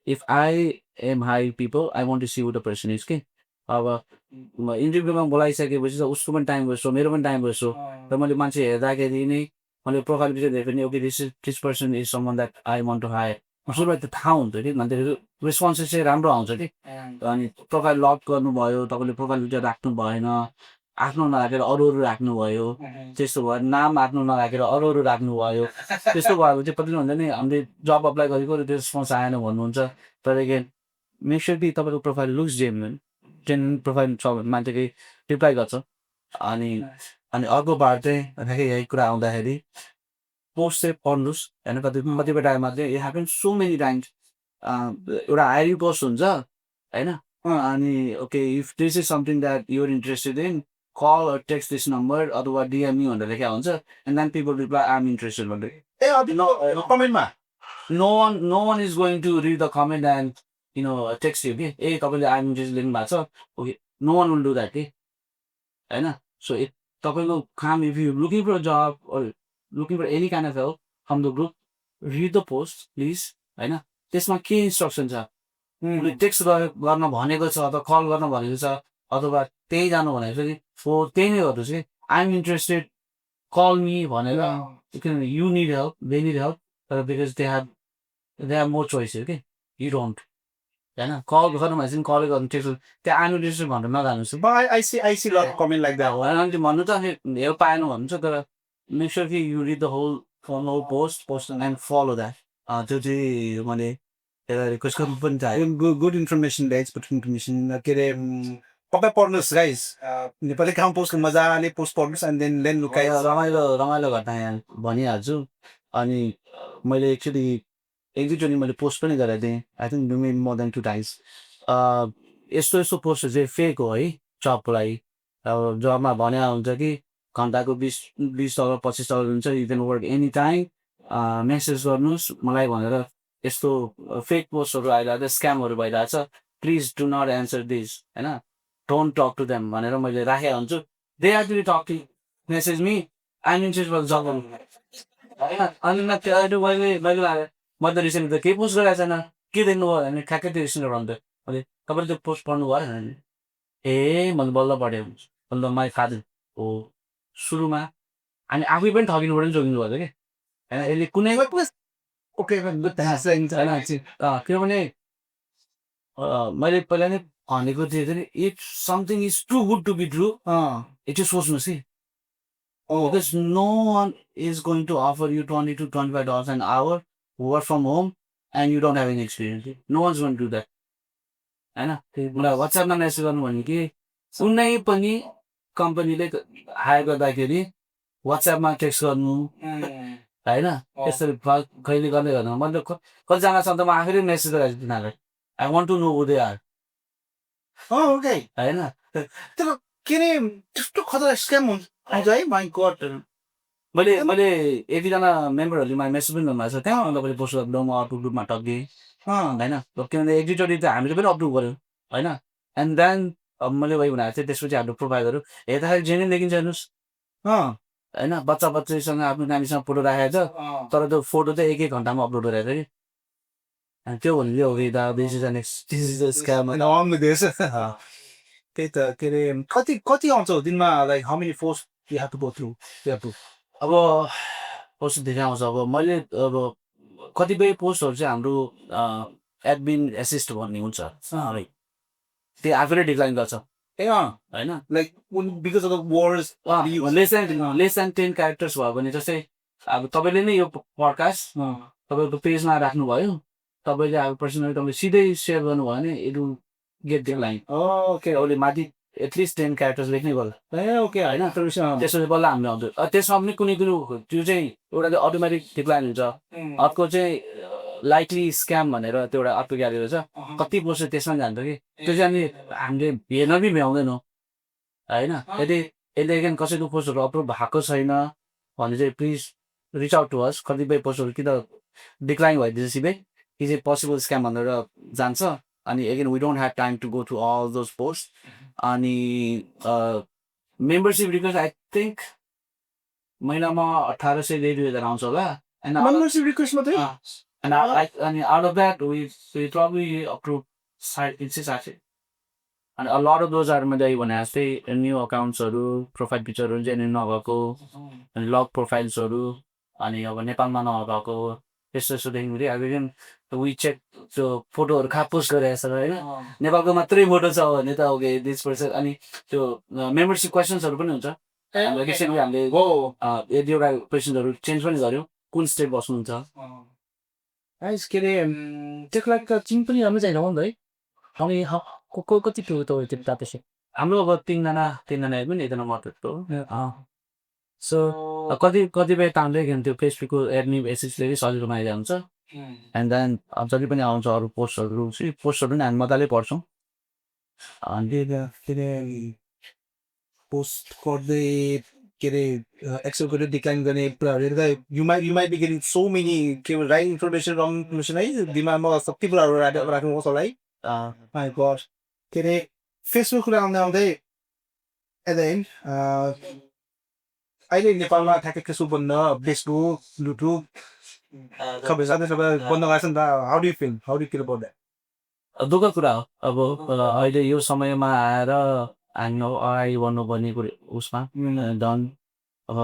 if I am hi people I want to see who the person is के अब इन्टरभ्यूमा बोलाइसकेपछि त उसको पनि टाइम वेस्ट हो मेरो पनि टाइम वेस्ट हो र मैले मान्छे हेर्दाखेरि नै मैले प्रोफाइल पिक्चर हेरेँ पनि okay this person is someone that I want to hire सुरुवात त थाहा हुन्छ कि मान्छे रेस्पोन्सेस चाहिँ राम्रो आउँछ कि अनि प्रोफाइल लक गर्नुभयो तपाईँले प्रोफाइल पिक्चर राख्नु भएन आफ्नो नराखेर अरू राख्नुभयो त्यस्तो भयो नाम आफ्नो नराखेर अरू राख्नुभयो त्यस्तो भयो चाहिँ कति हुन्छ नि हामीले जब अप्लाई गरेको त्यो रेस्पोन्स आएन भन्नुहुन्छ तर अगेन मेक स्योर कि तपाईँको प्रोफाइल लुक्स जेन्युन प्रोफाइल छ भने मान्छेले रिप्लाई गर्छ अनि अर्को बार चाहिँ यही कुरा आउँदाखेरि पोस्ट चाहिँ पढ्नुहोस् होइन कतिपय टाइममा चाहिँ it happen so many times एउटा हायरिङ पोस्ट हुन्छ होइन अनि okay if this is something that you're interested in call text this number अथवा डिएमई भनेर लेखा हुन्छ and then people reply I am interested भनेर कमेन्टमा no one is going to read the comment and text you के ए तपाईँले आइ am interested लेख्नु भएको छ okay no one will do that के होइन सो तपाईँको काम if you looking for a job or looking for any kind of help from the group, read the post, please. होइन त्यसमा के इन्स्ट्रक्सन छ उसले टेक्स्ट गर्न भनेको छ अथवा कल गर्न भनेको छ अथवा त्यही जानु भनेको छ कि त्यही नै गर्नुहोस् कि आइएम इन्ट्रेस्टेड कल मी भनेर किनभने you need help they need help तर because they have more choice हो कि यु डोन्ट होइन कल गर्नु भनेपछि पनि कलै गर्नु टेक्स्ट त्यहाँ आइएम इन्ट्रेस्टेड भनेर नजानुहोस् I see lot of comment like that. अनि भन्नु त हेल्प पाएन भन्नु छ तर make sure you read the whole post and follow that. त्यो चाहिँ मैले रिक्वेस्ट गर्नु पनि चाहेँ good information the expert information के अरे तपाईँ पढ्नुहोस् गाइस नेपाली काम पोस्ट मजाले पोस्ट पढ्नुहोस् एन्ड देन लुकाइ रमाइलो घटना यहाँ भनिहाल्छु अनि मैले एक्चुली एक दुईचोटि मैले पोस्ट पनि गरेको थिएँ I think maybe more than 2 times यस्तो पोस्टहरू चाहिँ फेक हो है जबको लागि अब जबमा भने हुन्छ कि घन्टाको $20 $25 हुन्छ you can work any time message गर्नुहोस् मलाई भनेर यस्तो फेक पोस्टहरू आइरहेको छ स्क्यामहरू भइरहेको छ please do not answer this होइन डोन्ट टक टु देम भनेर मैले राखेको हुन्छु they are to talk to message me I'm interested जब होइन अनि मैले लाग्यो मैले त रिसेन्टली त केही पोस्ट गरेको छैन के देख्नुभयो भने ठ्याक्कै त्यो रिसेन्ट भन्थ्यो मैले तपाईँले त्यो पोस्ट पढ्नु भयो ए मैले बल्ल पढेँ बल्ल माई फादर हो सुरुमा अनि आफै पनि ठगिनुबाट पनि जोगिनु पर्छ कि होइन यसले कुनै ओके किनभने मैले पहिला नै भनेको थिएँ नि if something is too good to be true एकचोटि सोच्नुहोस् कि because no one is going to offer you $20 to $25 an hour work from home and you don't have any experience. No one's going to do that. होइन मलाई वाट्सएपमा message गर्नु भने कि कुनै पनि कम्पनीले हायर गर्दाखेरि वाट्सएपमा टेक्स्ट गर्नु होइन यसरी कहिले गर्दै गर्नु मतलब कतिजना छ त म आफैले मेसेज गरेको छु तिनीहरूलाई I want to know who they are okay होइन तर के अरे त्यस्तो खतरा स्क्याम हुन्छ है माइ गड मैले एक दुईजना मेम्बरहरूले मलाई मेसेज पनि गर्नुभएको छ त्यहाँ तपाईँले पोस्ट गर्दा म अर्को ग्रुपमा टक्केँ होइन किनभने एक दुईचोटि त हामीले पनि अप्रुभ गऱ्यौँ होइन एन्ड देन मैले वही भनेको थिएँ त्यसपछि हाम्रो प्रोफाइलहरू हेर्दाखेरि जेन्युन देखिन्छ हेर्नुहोस् होइन बच्चा बच्चीसँग आफ्नो नानीसँग फोटो राखेको छ तर त्यो फोटो चाहिँ एक घन्टामा अपलोड गरेको छ कि अनि त्यो भन्ने हो कि दा दिस इज अ स्क्याम त्यही त के अरे कति आउँछ दिनमा like how many post you have to go through अब पोस्ट धेरै आउँछ अब मैले अब कतिपय पोस्टहरू चाहिँ हाम्रो एडमिन एसिस्ट भन्ने हुन्छ है त्यो आफैले डिक्लाइन गर्छ होइन like because of the words less than 10 characters भयो भने जस्तै अब तपाईँले नै यो पडकास्ट तपाईँको पेजमा राख्नुभयो तपाईँले अब पर्सनली तपाईँले सिधै सेयर गर्नुभयो भने it will get decline okay उसले माथि एटलिस्ट 10 क्यारेक्टर्स लेख्नै पर्छ ओके होइन त्यसपछि बल्ल हामीले आउँछ त्यसमा पनि कुनै त्यो चाहिँ एउटा चाहिँ अटोमेटिक डिक्लाइन हुन्छ अर्को चाहिँ लाइकली स्क्याम भनेर त्यो एउटा अर्को क्यारेक्टर छ कति पोस्ट त्यसमा जान्छ कि त्यो चाहिँ हामीले हेर्न पनि भ्याउँदैनौँ होइन यदि यसले एकन कसैको पोस्टहरू अप्रुभ भएको छैन भने चाहिँ please reach out to us कतिपय पोस्टहरू कि त डिक्लाइन भइदिन्छ सिधै कि चाहिँ पोसिबल स्क्याम भनेर जान्छ अनि again we don't have time to go through all those post अनि मेम्बरसिप रिक्वेस्ट आई थिङ्क महिनामा 1800 आउँछ होला मेम्बरसिप रिक्वेस्ट मात्रै अनि out of that we probably approve 360 अनि a lot of those are मैले भने जस्तै न्यू अकाउन्ट्सहरू प्रोफाइल पिक्चरहरू जेन्युन नभएको अनि लग प्रोफाइल्सहरू अनि अब नेपालमा नभएको यस्तो यस्तोदेखि फेरि अब वी चेक त्यो फोटोहरू कहाँ पोस्ट गरेको छ होइन नेपालको मात्रै फोटो छ भने त ओके दिस पर्सन अनि त्यो मेम्बरसिप क्वेसन्सहरू पनि हुन्छ हामीले यदि एउटा क्वेसन्सहरू चेन्ज पनि गऱ्यौँ कुन स्टेट बस्नुहुन्छ के अरे त्यसको लागि त चिन पनि राम्रो चाहिन्छ हो नि है अनि कति ठुलो त त्यो तातेसे हाम्रो अब तिनजना पनि एकजना मर्टो सो कतिपय तानले त्यो फेसबुकको एडमिन एसिसले सजिलो माइदिएको हुन्छ एन्ड देन अब जति पनि आउँछ अरू पोस्टहरू पनि हामी मजाले पढ्छौँ अनि के अरे पोस्ट गर्दै के अरे एक्सेप्ट गरेर डिक्लाइन गर्ने कुराहरू हेर्दा you might be getting so many के राइट इन्फर्मेसन रङ इन्फर्मेसन है दिमागमा कति कुराहरू राख्नुपर्छ होला है माइ गड के अरे फेसबुक कुरा आउँदै एट द एन्ड अहिले नेपालमा ठ्याक्कै फेसबुक बन्द फेसबुक युट्युब सबै बन्द गरेको छ नि त how do feel about that दुःख कुरा हो अब अहिले यो समयमा आएर हामी अगाडि बढ्नुपर्ने कुरो उसमा डन अब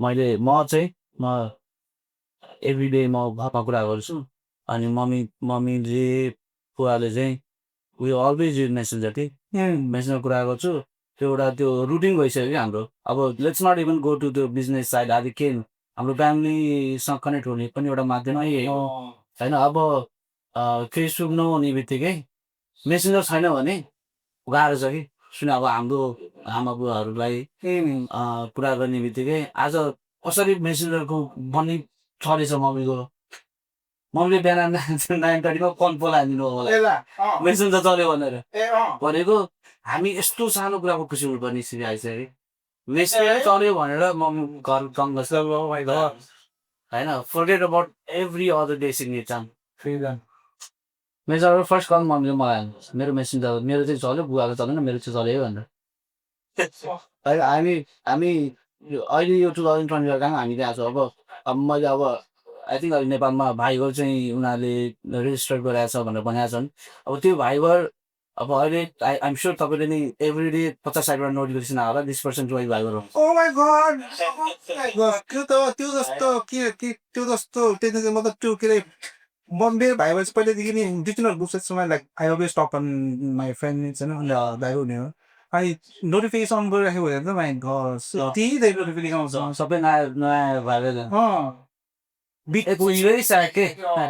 म एभ्रिडे म घरमा कुरा गर्छु अनि मम्मीले बुवाले चाहिँ उयो अलवेज युज मेसेन्जर मेसेन्जर कुरा गर्छु त्यो एउटा त्यो रुटिन भइसक्यो कि हाम्रो अब let's not even go to त्यो बिजनेस साइड आदि के हाम्रो फ्यामिलीसँग कनेक्ट हुने पनि एउटा माध्यम है होइन अब फेसबुक नहुने बित्तिकै मेसेन्जर छैन भने गाह्रो छ कि अब हाम्रो आमा बुवाहरूलाई कुरा गर्ने बित्तिकै आज कसरी मेसेन्जरको भन्ने छरेछ मम्मीले बिहान 9:30 कल बोलाइदिनु होला मेसेन्जर चल्यो भनेको हामी यस्तो सानो कुराको खुसी हुनुपर्ने स्थिति आइसक्यो मेसेन्जर चल्यो भनेर मम्मी घर गङ्गस होइन forget about every other day signature messenger first call मम्मीले मलाई मेरो मेसेन्जर मेरो चाहिँ चल्यो बुवाको चलेन मेरो चाहिँ चल्यो भनेर हामी अहिले यो 2025 कहाँ हामी त्यहाँ छौँ अब मैले अब आई थिङ्क अहिले नेपालमा भाइबर चाहिँ उनीहरूले रेजिस्टर गराएको छ भनेर भनेका छन् अब त्यो भाइबर अब अहिले आइएम स्योर तपाईँले नि एभ्री डे 50-60 नोटिफिकेसन आएर दिस पर्सन जोइन भएको रह्यो Oh my god! Oh my god! त्यो जस्तो त्यो जस्तो त्यो मतलब त्यो के अरे मेरो भाइबाट चाहिँ पहिल्यैदेखि नि दुई तिनवटा ग्रुप्समा like I always talk on my friends होइन दाइ हुने हो अनि नोटिफिकेसन अन गरिराख्यो भने त माई घर त्यही नोटिफिकेसन आउँछ सबै नयाँ नयाँ भएर इट्स भेरी स्याड के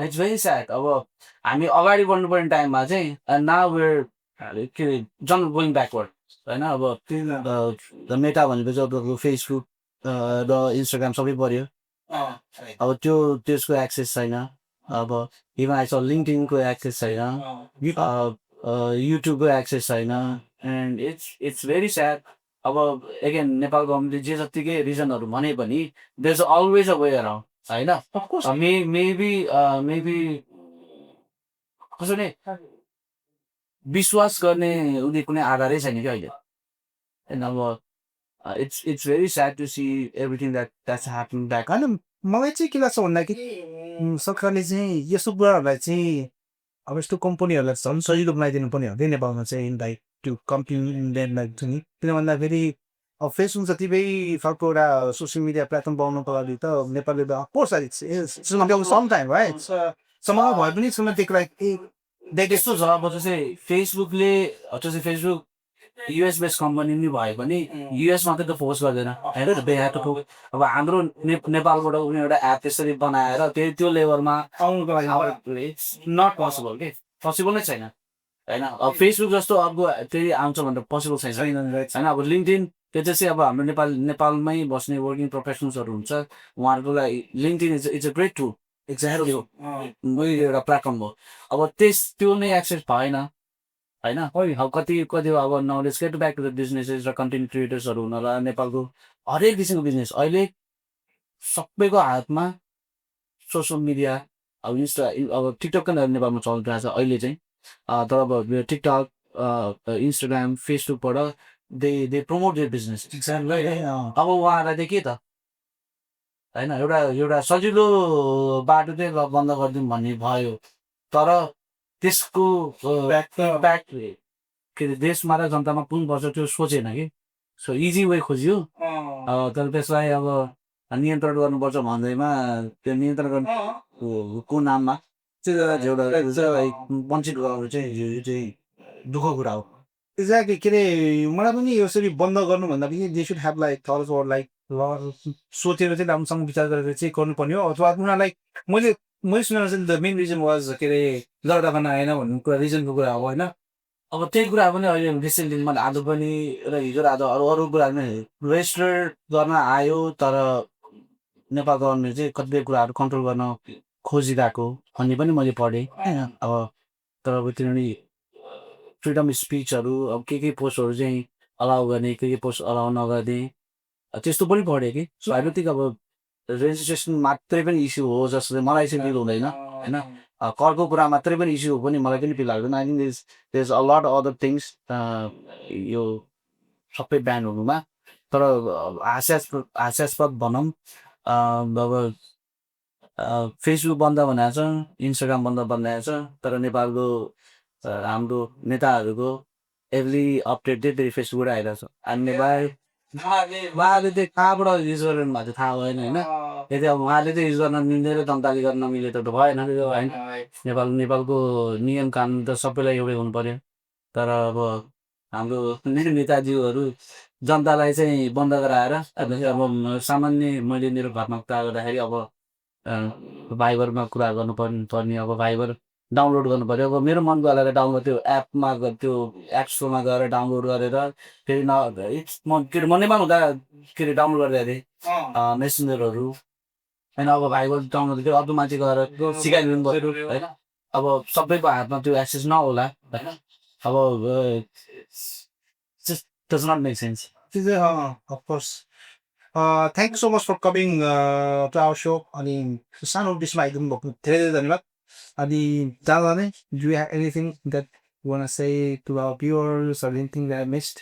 इट्स भेरी स्याड अब हामी अगाडि बढ्नुपर्ने टाइममा चाहिँ नाउ वेयर के अरे जन गोइङ ब्याकवर्ड होइन अब मेटा भनेपछि अब फेसबुक र इन्स्टाग्राम सबै पऱ्यो अब त्यसको एक्सेस छैन अब इभन आइस लिङ्कडिनको एक्सेस छैन युट्युबको एक्सेस छैन एन्ड इट्स भेरी स्याड अब एगेन नेपाल गभर्मेन्टले जे जत्तिकै रिजनहरू भने पनि there is always a way around होइन मेबी कसो भने विश्वास गर्ने उसले कुनै आधारै छैन क्या अहिले होइन अब it's very sad to see everything that's happening back होइन मलाई चाहिँ के लाग्छ भन्दाखेरि सरकारले चाहिँ यस्तो कुराहरूलाई चाहिँ अब यस्तो कम्पनीहरूलाई झन् सजिलो बनाइदिनु पर्ने हो कि नेपालमा चाहिँ लाइक त्यो कम्पनीलाई चाहिँ किन भन्दाखेरि अब फेसबुक जतिकै खालको एउटा सोसियल मिडिया प्लेटफर्म बनाउनुको लागि त नेपालले त अफकोर्स सम टाइम है समय भए पनि त्यस्तो छ अब जस्तै फेसबुकले जस्तै फेसबुक युएस बेस्ड कम्पनी नि भए पनि युएस मात्रै त फोकस गर्दैन होइन बेहाको अब हाम्रो नेपालबाट उनी एउटा एप त्यसरी बनाएर त्यो लेभलमा आउनुको लागि इट्स नट पोसिबल के पोसिबल नै छैन होइन अब फेसबुक जस्तो अर्को त्यही आउँछ भनेर पोसिबल छैन होइन अब लिङ्कडिन त्यो चाहिँ अब हाम्रो नेपालमै बस्ने वर्किङ प्रोफेसनल्सहरू हुन्छ उहाँहरूको लागि LinkedIn it's a great tool exactly हो एउटा प्लेटफर्म हो अब त्यो नै एक्सेस भएन होइन अब कति अब knowledge get back to the businesses र कन्टेन्ट क्रिएटर्सहरू हुनला नेपालको हरेक किसिमको बिजनेस अहिले सबैको हातमा सोसियल मिडिया अब अब टिकटक पनि नेपालमा चलिरहेको छ अहिले चाहिँ तर अब टिकटक इन्स्टाग्राम फेसबुकबाट दे प्रमोट देयर बिजनेस अब उहाँहरूलाई चाहिँ के त होइन एउटा सजिलो बाटो चाहिँ बन्द गरिदिउँ भन्ने भयो तर त्यसको इम्प्याक्ट के अरे देशमा र जनतामा कुन पर्छ त्यो सोचेन कि सो इजी वे खोज्यो तर त्यसलाई अब नियन्त्रण गर्नुपर्छ भन्दैमा त्यो नियन्त्रण गर्नुको नाममा वञ्चित गराउनु चाहिँ यो चाहिँ दुःखको कुरा हो एक्ज्याक्टली के अरे मलाई पनि यसरी बन्द गर्नु भन्दा पनि they should have like thoughts or like सोचेर चाहिँ राम्रोसँग विचार गरेर चाहिँ गर्नुपर्ने हो अथवा उनीहरूलाई मैले सुनेर चाहिँ द मेन रिजन वाज के अरे लडाइँ आएन भन्ने कुरा रिजनको कुरा हो होइन अब त्यही कुरा पनि अहिले रिसेन्टली मैले आज पनि र हिजो आज अरू कुरा पनि रेजिस्टर गर्न आयो तर नेपाल गभर्मेन्टले चाहिँ कतिपय कुराहरू कन्ट्रोल गर्न खोजिरहेको भन्ने पनि मैले पढेँ होइन अब तर अब किनभने फ्रिडम स्पिचहरू अब के पोस्टहरू चाहिँ अलाउ गर्ने के पोस्ट अलाउ नगर्ने त्यस्तो पनि पढेँ कि सो आई डोन्ट थिङ्क अब रेजिस्ट्रेसन मात्रै पनि इस्यु हो जस्तो चाहिँ मलाई चाहिँ फिल हुँदैन होइन करको कुरा मात्रै पनि इस्यु हो पनि मलाई पनि फिल लाग्दैन I think there is a lot other things यो सबै ब्यान हुनुमा तर हास्यास्पद भनौँ अब फेसबुक बन्द भनेको छ इन्स्टाग्राम बन्द भनेको छ तर नेपालको हाम्रो नेताहरूको एभ्री अपडेट चाहिँ फेरि फेसबुकबाट आइरहेको छ अनि उहाँले चाहिँ कहाँबाट युज गर्नु भएको थाहा भएन होइन यदि अब उहाँले चाहिँ युज गर्न मिल्दैन जनताले गर्न नमिले त भएन होइन नेपालको नियम कानुन त सबैलाई एउटै हुनु पर्यो तर अब हाम्रो नेताजीहरू जनतालाई चाहिँ बन्द गराएर अब सामान्य मैले मेरो घरमा कुरा गर्दाखेरि अब भाइबरमा कुरा गर्नुपर्ने अब भाइबर डाउनलोड गर्नु पऱ्यो अब मेरो मन गएर डाउनलोड त्यो एपमा त्यो एप स्टोरमा गएर डाउनलोड गरेर फेरि के अरे म नेपाल हुँदा के अरे डाउनलोड गरेर थिएँ मेसेन्जरहरू होइन अब भाइबर डाउनलोड त्यो अर्को मान्छे गएर सिकाइदिनु पऱ्यो होइन अब सबैको हातमा त्यो एक्सेस नहोला होइन अब does not make sense of course thank you so much for coming to our show अनि सानो बिचमा आइदिनु भएको धेरै धेरै धन्यवाद अनि जाँदा नै do you have anything that want say to our viewers or anything that I missed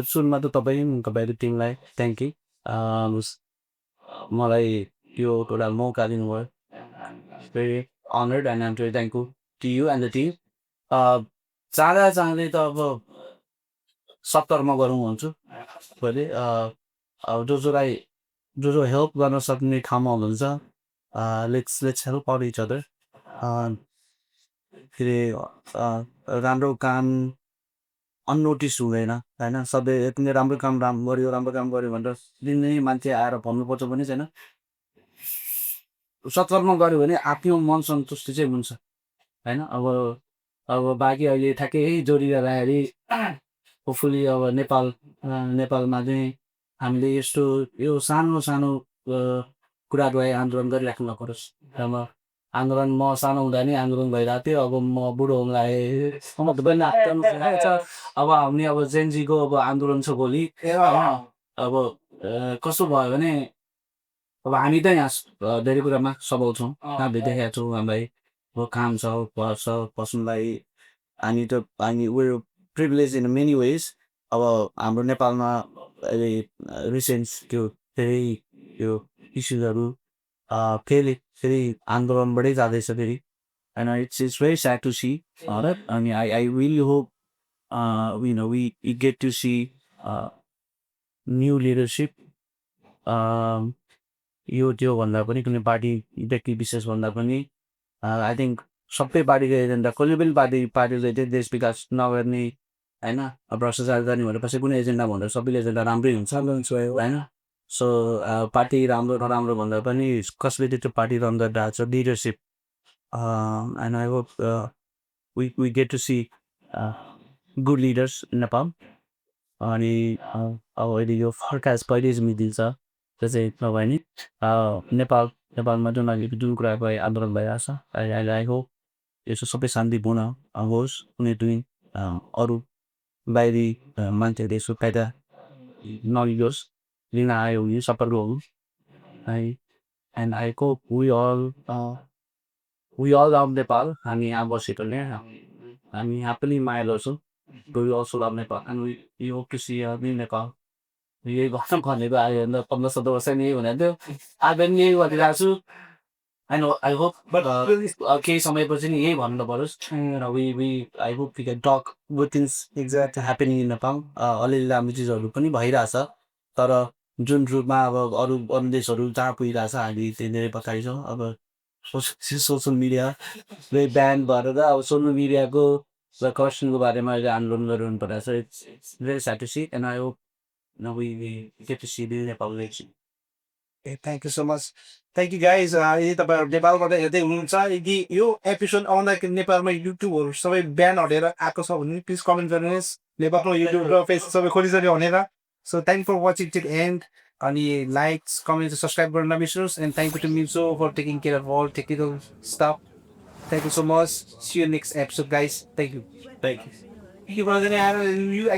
सुरुमा त तपाईँहरू टिमलाई थ्याङ्क यू मलाई यो एउटा मौका दिनुभयो very honoured and I'm very thankful to you and the team चाहँदै त अब 70 मा गरौँ भन्छु पहिले अब जो हेल्प गर्न सक्ने ठाउँमा हुनुहुन्छ let's help out each other फेरि राम्रो काम अननोटिस हुँदैन होइन सबै यति नै राम्रो काम गऱ्यो भनेर दिनै मान्छे आएर भन्नुपर्छ पनि छैन सत्कर्म गऱ्यो भने आफ्नो मन सन्तुष्टि चाहिँ हुन्छ होइन अब बाँकी अहिले ठ्याक्कै जोडिरहँदाखेरि होपफुली अब नेपालमा चाहिँ हामीले यस्तो यो सानो सानो कुराहरूलाई आन्दोलन गरिराख्नु नपरोस् अब आन्दोलन म सानो हुँदा नि आन्दोलन भइरहेको थियो अब म बुढो हुन लागेँ अब हामी अब जेनजीको अब आन्दोलन छ भोलि अब कस्तो भयो भने अब हामी त यहाँ धेरै कुरामा सबल छौँ हामीले देखेका छौँ हामीलाई अब काम छ पस्नुलाई हामी were privilege in many ways अब हाम्रो नेपालमा अहिले रिसेन्ट त्यो धेरै त्यो इस्युजहरू फेरि आन्दोलनबाटै जाँदैछ फेरि and it's very sad to see that. I mean, I really hope we get to see new leadership. यो त्यो भन्दा पनि कुनै पार्टी व्यक्ति विशेष भन्दा पनि आई थिङ्क सबै पार्टीको एजेन्डा कसले पनि पार्टीले चाहिँ देश विकास नगर्ने होइन भ्रष्टाचार गर्ने भनेपछि कुनै एजेन्डा भन्दा सबैले एजेन्डा राम्रै हुन्छ होइन सो पार्टी राम्रो नराम्रो भन्दा पनि कसले त्यो पार्टी रन गरिरहेको छ leadership and I hope we get to see good leaders in Nepal. अनि अब अहिले यो फर्कास कहिले मिलिदिन्छ त्यो चाहिँ नभए नि नेपालमा जुन कुरा भयो आन्दोलन भइरहेको छ आई होप यसो सबै शान्तिपूर्ण होस् कुनै पनि अरू बाहिरी मान्छेहरूले यसो फाइदा नलियोस् लिन आयो भने सतर्क हुनु है and I hope we all love Nepal हामी यहाँ बसेकोले हामी यहाँ पनि माया गर्छौँ we also love Nepal and we hope to see new Nepal. यही भन्न भनेको आयो भने 15-17 वर्ष नि यही भनेको थियो आज पनि यही गरिरहेको छु आई होप केही समयपछि नि यही भन्नु परोस् I hope we can talk good things exact happening in Nepal अलिअलि राम्रो चिजहरू पनि भइरहेछ तर जुन रूपमा अब अरू देशहरू जहाँ पुगिरहेछ हामी धेरै पछाडि छौँ अब सोसियल मिडियाले ब्यान भएर त अब सोसियल मिडियाको करप्सनको बारेमा अहिले आन्दोलन गरिरहनु परिरहेछ it's very sad to see and I hope we get to see the Nepal election. Okay, thank you so much. Thank you guys. यदि तपाईँहरू नेपालबाट हेर्दै हुनुहुन्छ यदि यो एपिसोड आउँदाखेरि नेपालमा युट्युबहरू सबै ब्यान हटेर आएको छ भने प्लिज कमेन्ट गर्नुहोस् नेपालको युट्युब र फेसबुक सबै खोलिसक्यो भनेर so thank for watching till end अनि लाइक्स कमेन्ट सब्सक्राइब गर्न नबिर्सनुहोस् एन्ड थ्याङ्क यू टु मिल्सो for taking care of all technical staff thank you so much see you next episode guys thank you